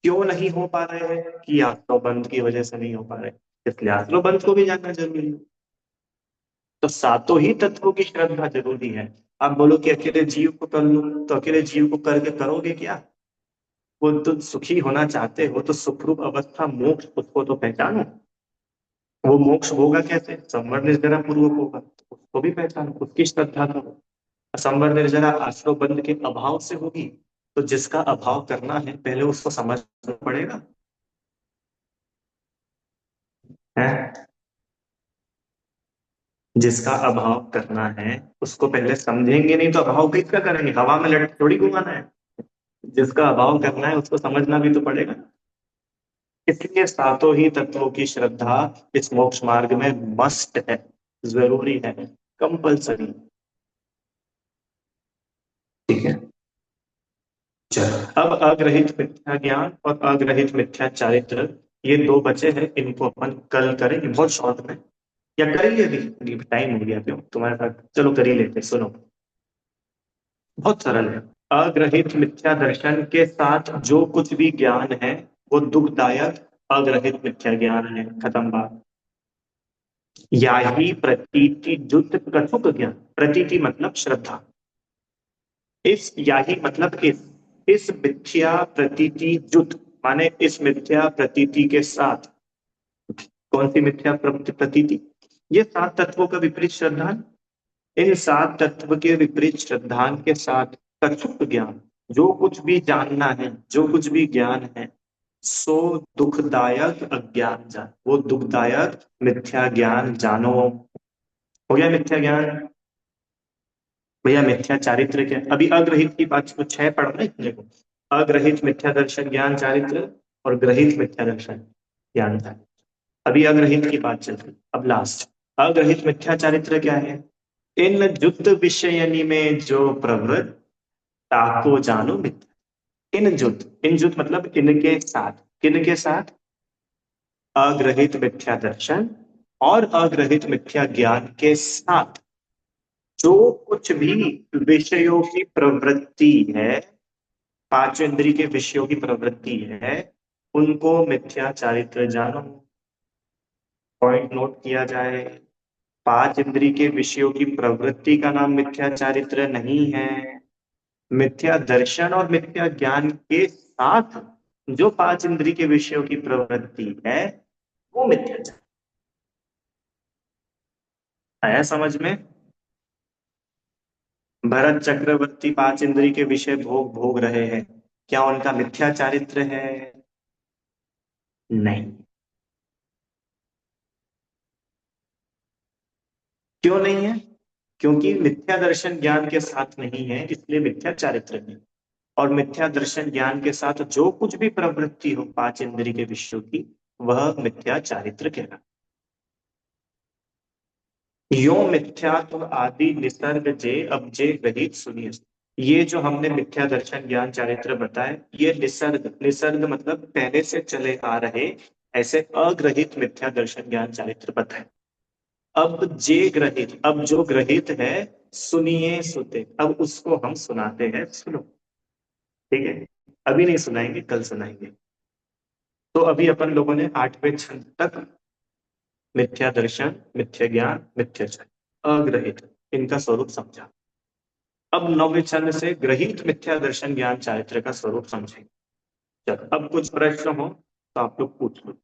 क्यों नहीं हो पा रहे हैं? कि आश्रव बंध की वजह से नहीं हो पा रहे, इसलिए आश्रव बंध को भी जानना जरूरी है। तो सातों ही तत्वों की श्रद्धा जरूरी है। आप बोलो कि अकेले जीव को कर लो, तो अकेले जीव को करके करोगे क्या? वो तो सुखी होना चाहते हो, तो सुखरूप अवस्था मोक्ष, उसको तो पहचानो। वो मोक्ष होगा कैसे? संवर निर्जरा पूर्वक होगा, तो उसको भी पहचानो, उसकी श्रद्धा करो। संवर निर्जरा आश्रव बंध के अभाव से होगी, तो जिसका अभाव करना है पहले उसको समझना पड़ेगा। है, जिसका अभाव करना है उसको पहले समझेंगे नहीं तो अभाव किसका करेंगे? हवा में लट थोड़ी घुमाना है। जिसका अभाव करना है उसको समझना भी तो पड़ेगा। इसलिए सातों ही तत्वों की श्रद्धा इस मोक्ष मार्ग में मस्ट है, जरूरी है, कंपलसरी। ठीक है। चलो, अब अग्रहित मिथ्या ज्ञान और अग्रहित मिथ्या चारित्र, ये दो बचे हैं, इनको अपन कल करेंगे बहुत शॉर्ट में। या कर ही ले, अभी टाइम हो गया क्यों तुम्हारे साथ? चलो कर ही लेते, सुनो। बहुत सरल है। अग्रहित मिथ्या दर्शन के साथ जो कुछ भी ज्ञान है वो दुखदायक अग्रहित मिथ्या ज्ञान है, खत्म बात। या ही प्रतीति जुत कछुक ज्ञान, प्रतीति मतलब श्रद्धा, इस या ही मतलब इस मिथ्या प्रतीति जुत, माने इस मिथ्या प्रतीति के साथ। कौन सी मिथ्या प्रतीति? ये सात तत्वों का विपरीत श्रद्धान। इन सात तत्व के विपरीत श्रद्धान के साथ कछुक ज्ञान, जो कुछ भी जानना है, जो कुछ भी ज्ञान है, सो दुखदायक अज्ञान जान, वो दुखदायक मिथ्या ज्ञान जानो। हो गया मिथ्या ज्ञान। भैया मिथ्या चारित्र क्या? अभी अग्रहित की बात को छह पढ़ना है देखो। अग्रहित मिथ्या दर्शन ज्ञान चारित्र और ग्रहित मिथ्या दर्शन ज्ञान चारित्र। अभी अग्रहित की बात चल रही, अब लास्ट। अग्रहित मिथ्या चारित्र क्या है? इन जुत विषयनी में जो प्रवृत्त, ताको जानो मिथ्या। इन जुत मतलब इनके साथ, किनके साथ? अग्रहित मिथ्या दर्शन और अग्रहित मिथ्या ज्ञान के साथ जो कुछ भी विषयों की प्रवृत्ति है, पांच इंद्रिय के विषयों की प्रवृत्ति है, उनको मिथ्या चारित्र जानो। पॉइंट नोट किया जाए। पांच इंद्रिय के विषयों की प्रवृत्ति का नाम मिथ्या चारित्र नहीं है। मिथ्या दर्शन और मिथ्या ज्ञान के साथ जो पांच इंद्रिय के विषयों की प्रवृत्ति है वो मिथ्या चारित्र। आया समझ में? भरत चक्रवर्ती पांच इंद्रिय के विषय भोग भोग रहे हैं, क्या उनका मिथ्या चारित्र है? नहीं। क्यों नहीं है? क्योंकि मिथ्या दर्शन ज्ञान के साथ नहीं है, इसलिए मिथ्या चारित्र नहीं। और मिथ्या दर्शन ज्ञान के साथ जो कुछ भी प्रवृत्ति हो पांच इंद्रिय के विषयों की, वह मिथ्या चारित्र कहलाता। यो मिथ्यात्व आदि निसर्ग जे अब जे रहित सुनिए। ये जो हमने मिथ्या दर्शन ज्ञान चारित्र बताए, ये निसर्ग, निसर्ग मतलब पहले से चले आ रहे ऐसे अग्रहित मिथ्या दर्शन ज्ञान चारित्र बताए। अब जे ग्रहित, अब जो ग्रहित है, सुनिए सुते, अब उसको हम सुनाते हैं, सुनो। ठीक है। अभी नहीं सुनाएंगे, कल सुनाएंगे। तो अभी अपन लोगों ने 8वें छंद तक मिथ्या दर्शन, मिथ्या ज्ञान, मिथ्या छंद, अग्रहित, इनका स्वरूप समझा। अब 9वें छंद से ग्रहित मिथ्या दर्शन ज्ञान चारित्र का स्वरूप समझेंगे। चलो, अब कुछ प्रश्न हो तो आप लोग पूछ लो।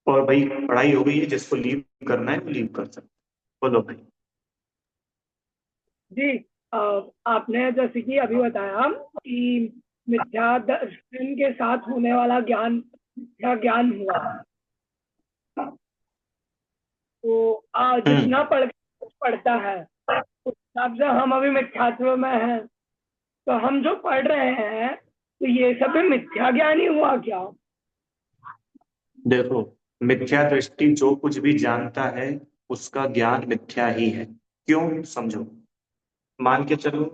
और भाई पढ़ाई हो गई है, जिसको लीव करना है वो लीव कर सकते। बोलो भाई। जी। अ, आपने जैसे कि अभी बताया कि मिथ्या दर्शन के साथ होने वाला ज्ञान मिथ्या ज्ञान हुआ। तो हम्म। जितना पढ़ता है उस हिसाब से हम अभी मिथ्यात्व में हैं। तो हम जो पढ़ रहे हैं तो ये सब भी मिथ्या ज्ञान ही हुआ क्या? देखो, मिथ्या दृष्टि जो कुछ भी जानता है उसका ज्ञान मिथ्या ही है। क्यों, समझो। मान के चलो,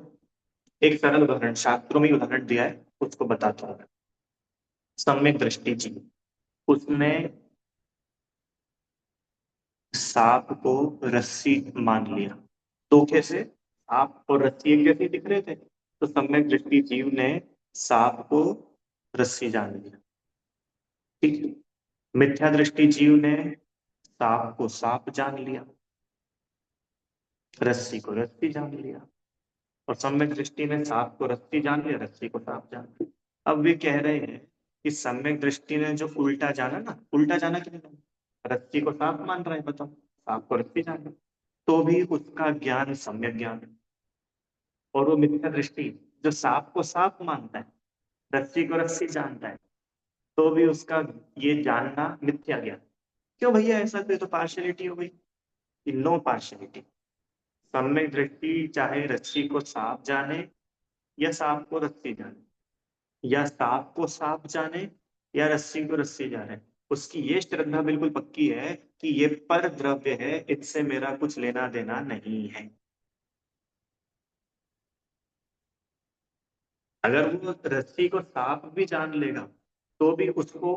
एक सरल उदाहरण शास्त्रों में ही उदाहरण दिया है, उसको बताता हूँ। सम्यक दृष्टि जी, उसने सांप को रस्सी मान लिया। धोखे से सांप और रस्सी एक जैसे दिख रहे थे, तो सम्यक दृष्टि जीव ने सांप को रस्सी जान लिया। ठीक है। मिथ्या दृष्टि जीव ने सांप को सांप जान लिया, रस्सी को रस्सी जान लिया। और सम्यक दृष्टि ने सांप को रस्सी जान लिया, रस्सी को सांप जान लिया। अब वे कह रहे हैं कि सम्यक दृष्टि ने जो उल्टा जाना ना, उल्टा जाना कि नहीं, रस्सी को सांप मान रहा है, बताओ, सांप को रस्सी जान लिया, तो भी उसका ज्ञान सम्यक ज्ञान है। और वो मिथ्या दृष्टि जो सांप को सांप मानता है, रस्सी को रस्सी जानता है, तो भी उसका ये जानना मिथ्या ज्ञान। क्यों भैया ऐसा? तो पार्शियलिटी हो गई। No partiality. सम्यक दृष्टि चाहे रस्सी को सांप जाने या सांप को रस्सी जाने, या सांप को सांप जाने या रस्सी को रस्सी जाने, उसकी ये श्रद्धा बिल्कुल पक्की है कि ये पर द्रव्य है, इससे मेरा कुछ लेना देना नहीं है। अगर वो रस्सी को सांप भी जान लेगा तो भी उसको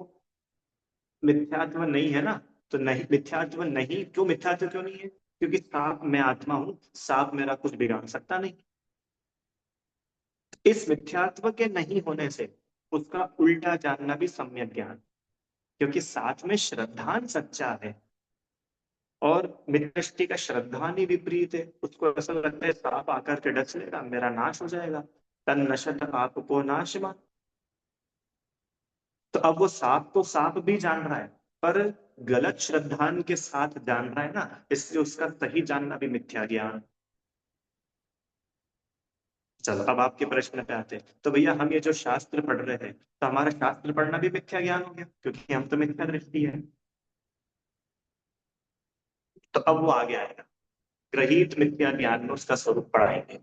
मिथ्यात्व नहीं है ना। तो नहीं, मिथ्यात्व नहीं, क्यों मिथ्यात्व क्यों नहीं है? क्योंकि सांप मैं आत्मा हूं, सांप मेरा कुछ बिगाड़ सकता नहीं। इस मिथ्यात्व के नहीं होने से उसका उल्टा जानना भी सम्यक ज्ञान, क्योंकि साथ में श्रद्धान सच्चा है और मित्रष्टि का श्रद्धान ही विपरीत है। उसको ऐसा लगता है सांप आकर के डस लेगा, मेरा नाश हो जाएगा, तन नशत आपको नाशमान। तो अब वो सांप को सांप भी जान रहा है, पर गलत श्रद्धान के साथ जान रहा है ना, इसलिए उसका सही जानना भी मिथ्या ज्ञान। चलो, अब आपके प्रश्न पे आते हैं। तो भैया हम ये जो शास्त्र पढ़ रहे हैं, तो हमारा शास्त्र पढ़ना भी मिथ्या ज्ञान हो गया, क्योंकि हम तो मिथ्या दृष्टि है। तो अब वो आगे आएगा, ग्रहित मिथ्या ज्ञान में उसका स्वरूप पढ़ाएंगे।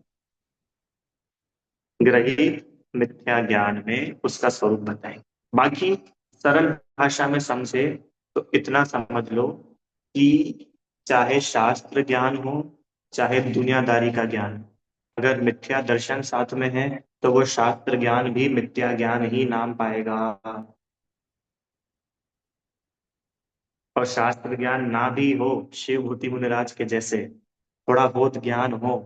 ग्रहित मिथ्या ज्ञान में उसका स्वरूप बताएंगे। बाकी सरल भाषा में समझे तो इतना समझ लो कि चाहे शास्त्र ज्ञान हो, चाहे दुनियादारी का ज्ञान, अगर मिथ्या दर्शन साथ में है तो वो शास्त्र ज्ञान भी मिथ्या ज्ञान ही नाम पाएगा। और शास्त्र ज्ञान ना भी हो, शिव भूति मुनिराज के जैसे थोड़ा बहुत ज्ञान हो,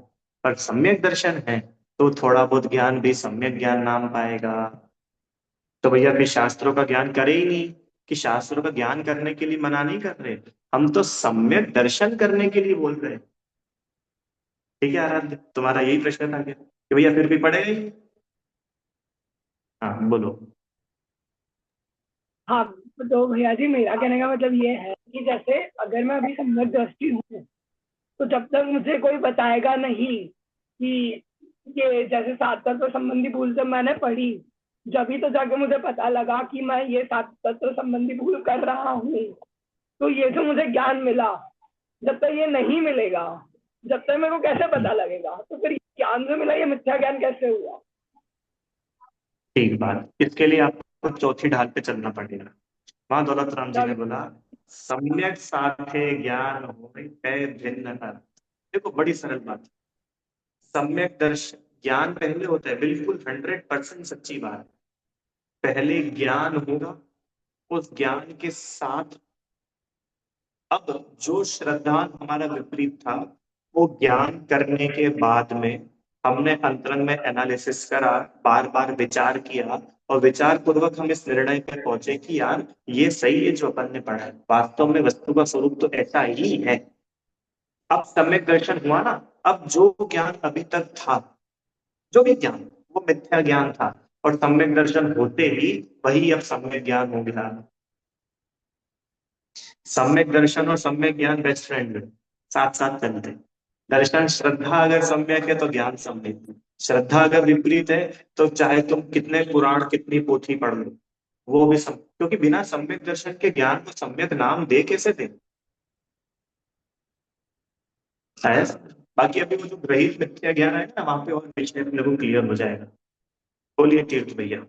पर सम्यक दर्शन है, तो थोड़ा बहुत ज्ञान भी सम्यक ज्ञान नाम पाएगा। तो भैया फिर शास्त्रों का ज्ञान करे ही नहीं, कि शास्त्रों का ज्ञान करने के लिए मना नहीं कर रहे, हम तो सम्यक दर्शन करने के लिए बोल रहे हैं। ठीक है आराध्य, तुम्हारा यही प्रश्न था क्या कि भैया फिर भी पढ़ेगा ही? हाँ बोलो। हाँ। तो भैया जी मेरा कहने का मतलब ये है कि जैसे अगर मैं अभी सम्यक दृष्टि हूँ तो जब तक मुझे कोई बताएगा नहीं कि ये जैसे सात तत्व संबंधी भूल जब मैंने पढ़ी, जब भी तो जाके मुझे पता लगा कि मैं ये सात तत्व संबंधी भूल कर रहा हूँ। तो ये जो मुझे ज्ञान मिला, जब तक ये नहीं मिलेगा, जब तक मेरे को कैसे पता लगेगा? तो फिर ज्ञान जो मिला ये मिथ्या ज्ञान कैसे हुआ? ठीक बात, इसके लिए आपको चौथी ढाल पे चलना पड़ेगा। वहां दौलत राम जी ने तब बोला, सम्यक साथे ज्ञान होय है भिन्न नर। देखो बड़ी सरल बात, सम्यक दर्शन ज्ञान पहले होता है, बिल्कुल 100% सच्ची बात। पहले ज्ञान होगा, उस ज्ञान के साथ अब जो श्रद्धा हमारा विपरीत था, वो ज्ञान करने के बाद में हमने अंतरंग में एनालिसिस करा, बार बार विचार किया, और विचार पूर्वक हम इस निर्णय पे पहुंचे कि यार ये सही है जो अपन ने पढ़ा है, वास्तव में वस्तु का स्वरूप तो ऐसा ही है। अब सम्यक दर्शन हुआ ना। अब जो ज्ञान अभी तक था, जो भी ज्ञान, वो मिथ्या ज्ञान था, और सम्यक दर्शन होते ही वही अब सम्यक ज्ञान हो गया। सम्यक दर्शन और सम्यक ज्ञान बेस्ट फ्रेंड है, साथ साथ चलते। दर्शन श्रद्धा अगर सम्यक है तो ज्ञान सम्यक है, श्रद्धा अगर विपरीत है तो चाहे तुम कितने पुराण कितनी पोथी पढ़ लो, वो भी क्योंकि बिना सम्यक दर्शन के ज्ञान को सम्यक नाम दे कैसे दे है। बाकी अभी वो जो ग्रहित मिथ्या ज्ञान है ना, वहां पे और विषय अपने को क्लियर हो जाएगा। बोलिए तीर्थ भैया।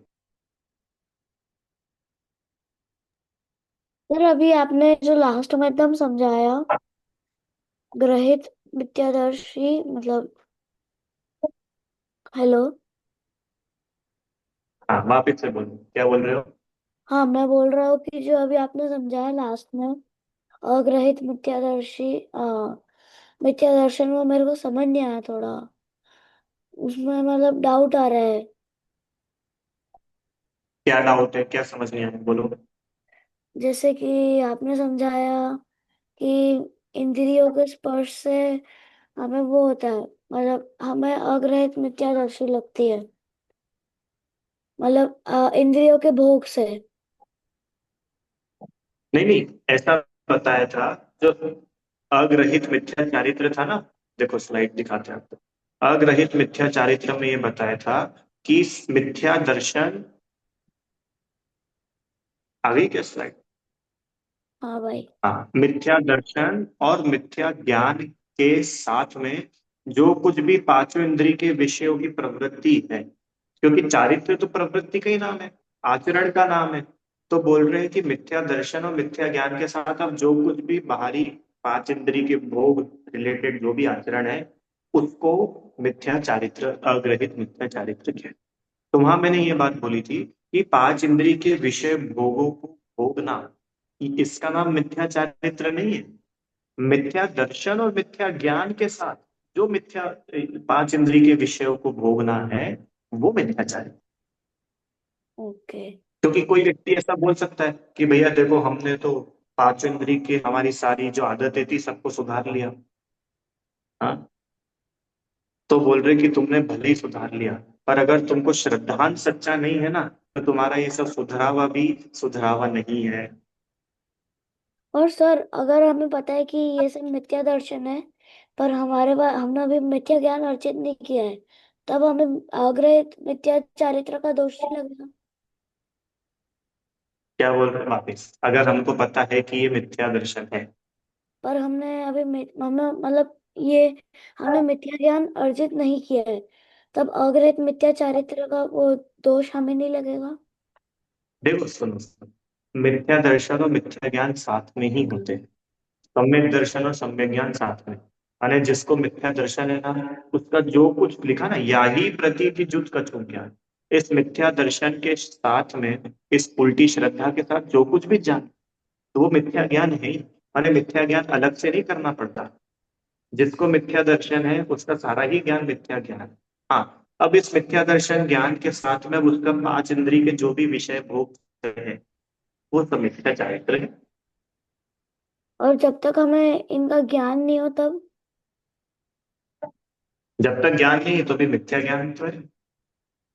सर अभी आपने जो लास्ट में एकदम समझाया, ग्रहित मिथ्यादर्शी मतलब, हेलो। हाँ वापिस से बोलो, क्या बोल रहे हो। हाँ, मैं बोल रहा हूँ कि जो अभी आपने समझाया लास्ट में, अग्रहित मिथ्यादर्शी मिथ्या दर्शन, वो मेरे को समझ नहीं आया थोड़ा, उसमें मतलब डाउट आ रहा है। क्या डाउट है, क्या समझ नहीं आया, बोलो। जैसे कि आपने समझाया कि इंद्रियों के स्पर्श से हमें वो होता है, मतलब हमें अग्रहित मिथ्यादर्शी लगती है, मतलब इंद्रियों के भोग से। नहीं नहीं, ऐसा बताया था। जो अग्रहित मिथ्या चारित्र था ना, देखो स्लाइड दिखाते हैं आपको। अग्रहित मिथ्या चारित्र में ये बताया था कि मिथ्या दर्शन, आ गई क्या स्लाइड। हाँ भाई। हाँ, मिथ्या दर्शन और मिथ्या ज्ञान के साथ में जो कुछ भी पांचों इंद्रिय के विषयों की प्रवृत्ति है, क्योंकि चारित्र तो प्रवृत्ति का ही नाम है, आचरण का नाम है। तो बोल रहे हैं कि मिथ्या दर्शन और मिथ्या ज्ञान के साथ अब जो कुछ भी बाहरी पांच इंद्रिय के भोग रिलेटेड जो भी आचरण है, उसको मिथ्या चारित्र, अग्रहित मिथ्या चारित्र कहते हैं। तो वहां मैंने ये बात बोली थी कि पांच इंद्रिय के विषय भोगों को भोगना, इसका नाम मिथ्या चारित्र नहीं है। मिथ्या दर्शन और मिथ्या ज्ञान के साथ जो मिथ्या पांच इंद्रिय के विषयों को भोगना है, वो मिथ्या चारित्र। ओके। क्योंकि कोई व्यक्ति ऐसा बोल सकता है कि भैया देखो हमने तो पांचों इंद्रिय की हमारी सारी जो आदतें थी सबको सुधार लिया। हाँ, तो बोल रहे कि तुमने भले ही सुधार लिया, पर अगर तुमको श्रद्धांत सच्चा नहीं है ना, तो तुम्हारा ये सब सुधरावा भी सुधरावा नहीं है। और सर अगर हमें पता है कि ये सब मिथ्या दर्शन है, पर हमारे पास हमने अभी मिथ्या ज्ञान अर्जित नहीं किया है, तब हमें अग्रहित मिथ्या चारित्र का दोष नहीं लगेगा? क्या बोल रहे हैं वापिस, अगर हमको पता है कि ये मिथ्या दर्शन है। पर हमने अभी हमें मतलब ये हमने मिथ्या ज्ञान अर्जित नहीं किया है, तब अग्रहित मिथ्या चारित्र का वो दोष हमें नहीं लगेगा? देखो सुनो सुनो, मिथ्या दर्शन और मिथ्या ज्ञान साथ में ही होते हैं। सम्यक दर्शन और सम्यक ज्ञान साथ में, माने जिसको मिथ्या दर्शन है ना, उसका जो कुछ लिखा ना, या ही प्रतीति जुत कछू ज्ञान, इस मिथ्या दर्शन के साथ में, इस उल्टी श्रद्धा के साथ जो कुछ भी जान, तो वो मिथ्या ज्ञान है ही। माने मिथ्या ज्ञान अलग से नहीं करना पड़ता, जिसको मिथ्या दर्शन है उसका सारा ही ज्ञान मिथ्या ज्ञान। हाँ, अब इस मिथ्या दर्शन ज्ञान के साथ में उसका पांच इंद्रिय के जो भी विषय भोग है, वो सब मिथ्या चारित्र है। और जब तक हमें इनका ज्ञान नहीं हो तब? जब तक ज्ञान नहीं है तो भी मिथ्या ज्ञान तो है,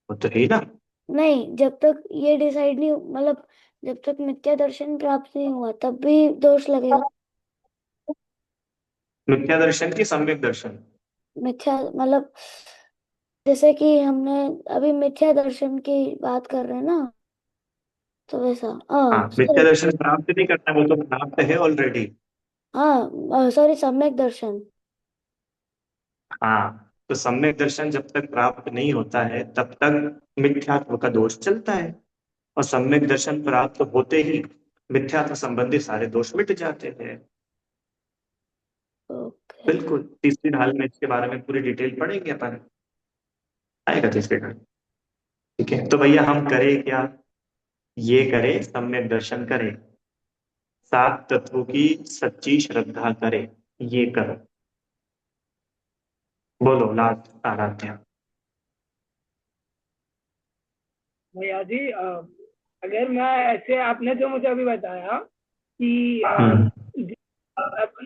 वो तो है ही ना। नहीं, जब तक ये डिसाइड नहीं मतलब जब तक मिथ्या दर्शन प्राप्त नहीं हुआ तब भी दोष लगेगा? मिथ्या दर्शन की सम्यक दर्शन। मिथ्या मतलब जैसे कि हमने अभी मिथ्या दर्शन की बात कर रहे हैं ना, तो वैसा, हाँ, हाँ मिथ्या सॉरी। दर्शन प्राप्त नहीं करना, वो तो प्राप्त है ऑलरेडी। हाँ सॉरी, सम्यक दर्शन। हाँ, तो सम्यक दर्शन जब तक प्राप्त नहीं होता है तब तक मिथ्यात्व का दोष चलता है, और सम्यक दर्शन प्राप्त होते ही मिथ्यात्व संबंधी सारे दोष मिट जाते हैं। ओके। बिल्कुल, तीसरी ढाल में इसके बारे में पूरी डिटेल पढ़ेंगे अपन, आएगा तीसरी ढाल। ठीक है, तो भैया हम करें क्या, ये करें सम्यक दर्शन करें, सात तत्वों की सच्ची श्रद्धा करें, ये करो। बोलो लास्ट आराध्या। भैया जी अगर मैं ऐसे आपने जो मुझे अभी बताया कि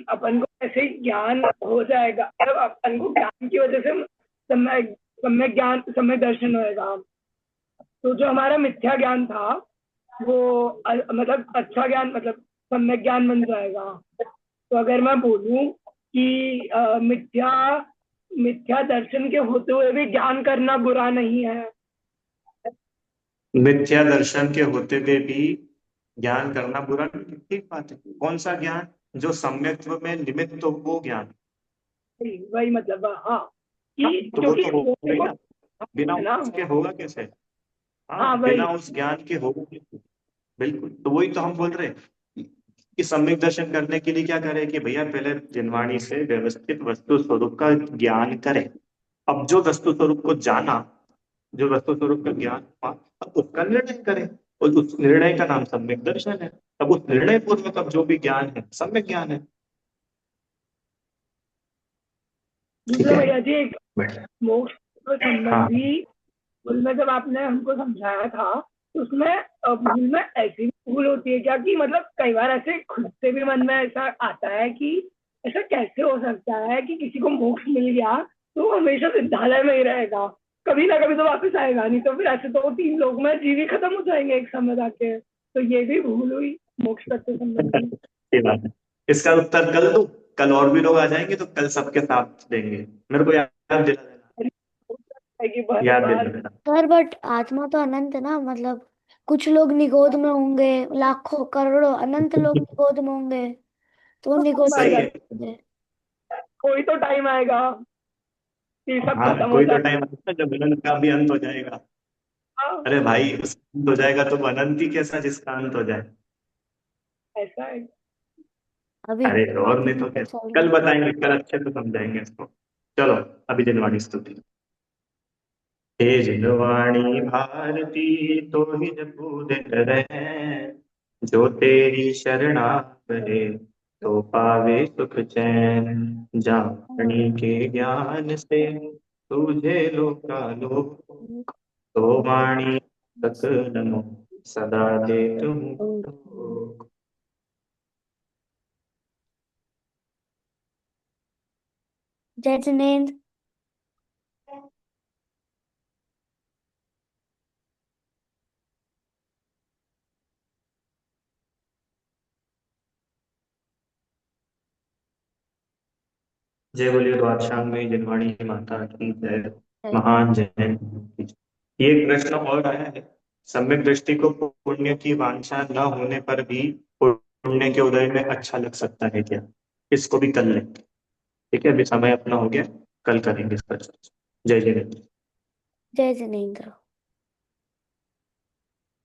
अपन को ऐसे ही ज्ञान हो जाएगा, मतलब अपन को ज्ञान की वजह से सम्यक सम्यक ज्ञान सम्यक दर्शन होएगा। तो जो हमारा मिथ्या ज्ञान था वो मतलब अच्छा ज्ञान मतलब सम्यक ज्ञान बन जाएगा। तो अगर मैं बोलूं कि मिथ्या मिथ्या दर्शन के होते हुए भी ज्ञान करना बुरा नहीं है। मिथ्या दर्शन के होते हुए भी ज्ञान करना बुरा नहीं, ठीक बात है। कौन सा ज्ञान? जो सम्यक्त्व में निमित्त हो वो ज्ञान। वही मतलब हाँ हाँ, कि तो वो क्योंकि तो होगा ही देखो ना। बिना है ना। उसके होगा कैसे? हाँ हाँ, वही। बिना उस ज्ञान के होगा कैसे? बिल्कुल, तो वही तो हम बोल रहे हैं कि सम्यक दर्शन करने के लिए क्या करें कि भैया पहले जिनवाणी से व्यवस्थित वस्तु स्वरूप का ज्ञान करें। अब जो वस्तु स्वरूप को जाना, जो वस्तु स्वरूप का ज्ञान हुआ, अब उसका निर्णय करें। और उस निर्णय का नाम सम्यक दर्शन है। अब उस निर्णय पूर्वक अब जो भी ज्ञान है सम्यक ज्ञान है। ठीक दूसरा है। भैया जी एक बढ़िया। मोक्ष हाँ। संबंधी भूल में जब आपने हमको समझाया था तो उसमें भूल में ऐसी भी भूल होती है क्या कि मतलब कई बार ऐसे खुद से भी मन में ऐसा आता है कि ऐसा कैसे हो सकता है कि किसी को मोक्ष मिल गया तो वो हमेशा विद्यालय में ही रहेगा, कभी ना कभी तो वापस आएगा नहीं, तो फिर ऐसे तो वो 3 लोग में जीव ही खत्म हो जाएंगे एक समय जाके। तो ये भी भूल हुई मोक्ष तत्व संबंधी। ये बात है। इसका उत्तर कल दो। कल और भी लोग आ जाएंगे तो कल सबके साथ देंगे। मेरे को याद दिला देना। बार याद दिला बार देना। सर बट आत्मा तो अनंत है ना, मतलब कुछ लोग निगोद में होंगे, लाखों करोड़ों अनंत लोग निगोद में होंगे, तो वो निगोद से सही है। कैसे होंगे? कोई तो टाइम आएगा कि सब हाँ, खत्म हो कोई तो जाए। टाइम आता है जब अनंत का भी अंत हो जाएगा। हाँ, अरे भाई, उसका अंत हो जाएगा तो वो अनंत ही कैसा जिसका अंत हो जाए। ऐसा है। अभी अरे और नहीं अभी तो तो क्या। चल रहा कल है। बताएंगे, कल अच्छे से समझाएंगे इसको। चलो, अभी जनवाणी स्तुति। हे जिनवाणी भारती, तो ही पूरे रहे, जो तेरी शरणा करे तो पावे सुख चैन। जानी के ज्ञान से तुझे लोका लोक, तो वाणी सकल सदा दे तुम। जय जिनेंद्र। जय बोलिए द्वादशांगी जिनवाणी माता की जय। जय। महान जैन की जय। ये एक प्रश्न और आया है। सम्यक दृष्टि को पुण्य की वांछा न होने पर भी पुण्य के उदय में अच्छा लग सकता है क्या? इसको भी कर लेंगे। ठीक है, अभी समय अपना हो गया। कल करेंगे इसका चर्चा। जय जय। जय जिनेंद्र।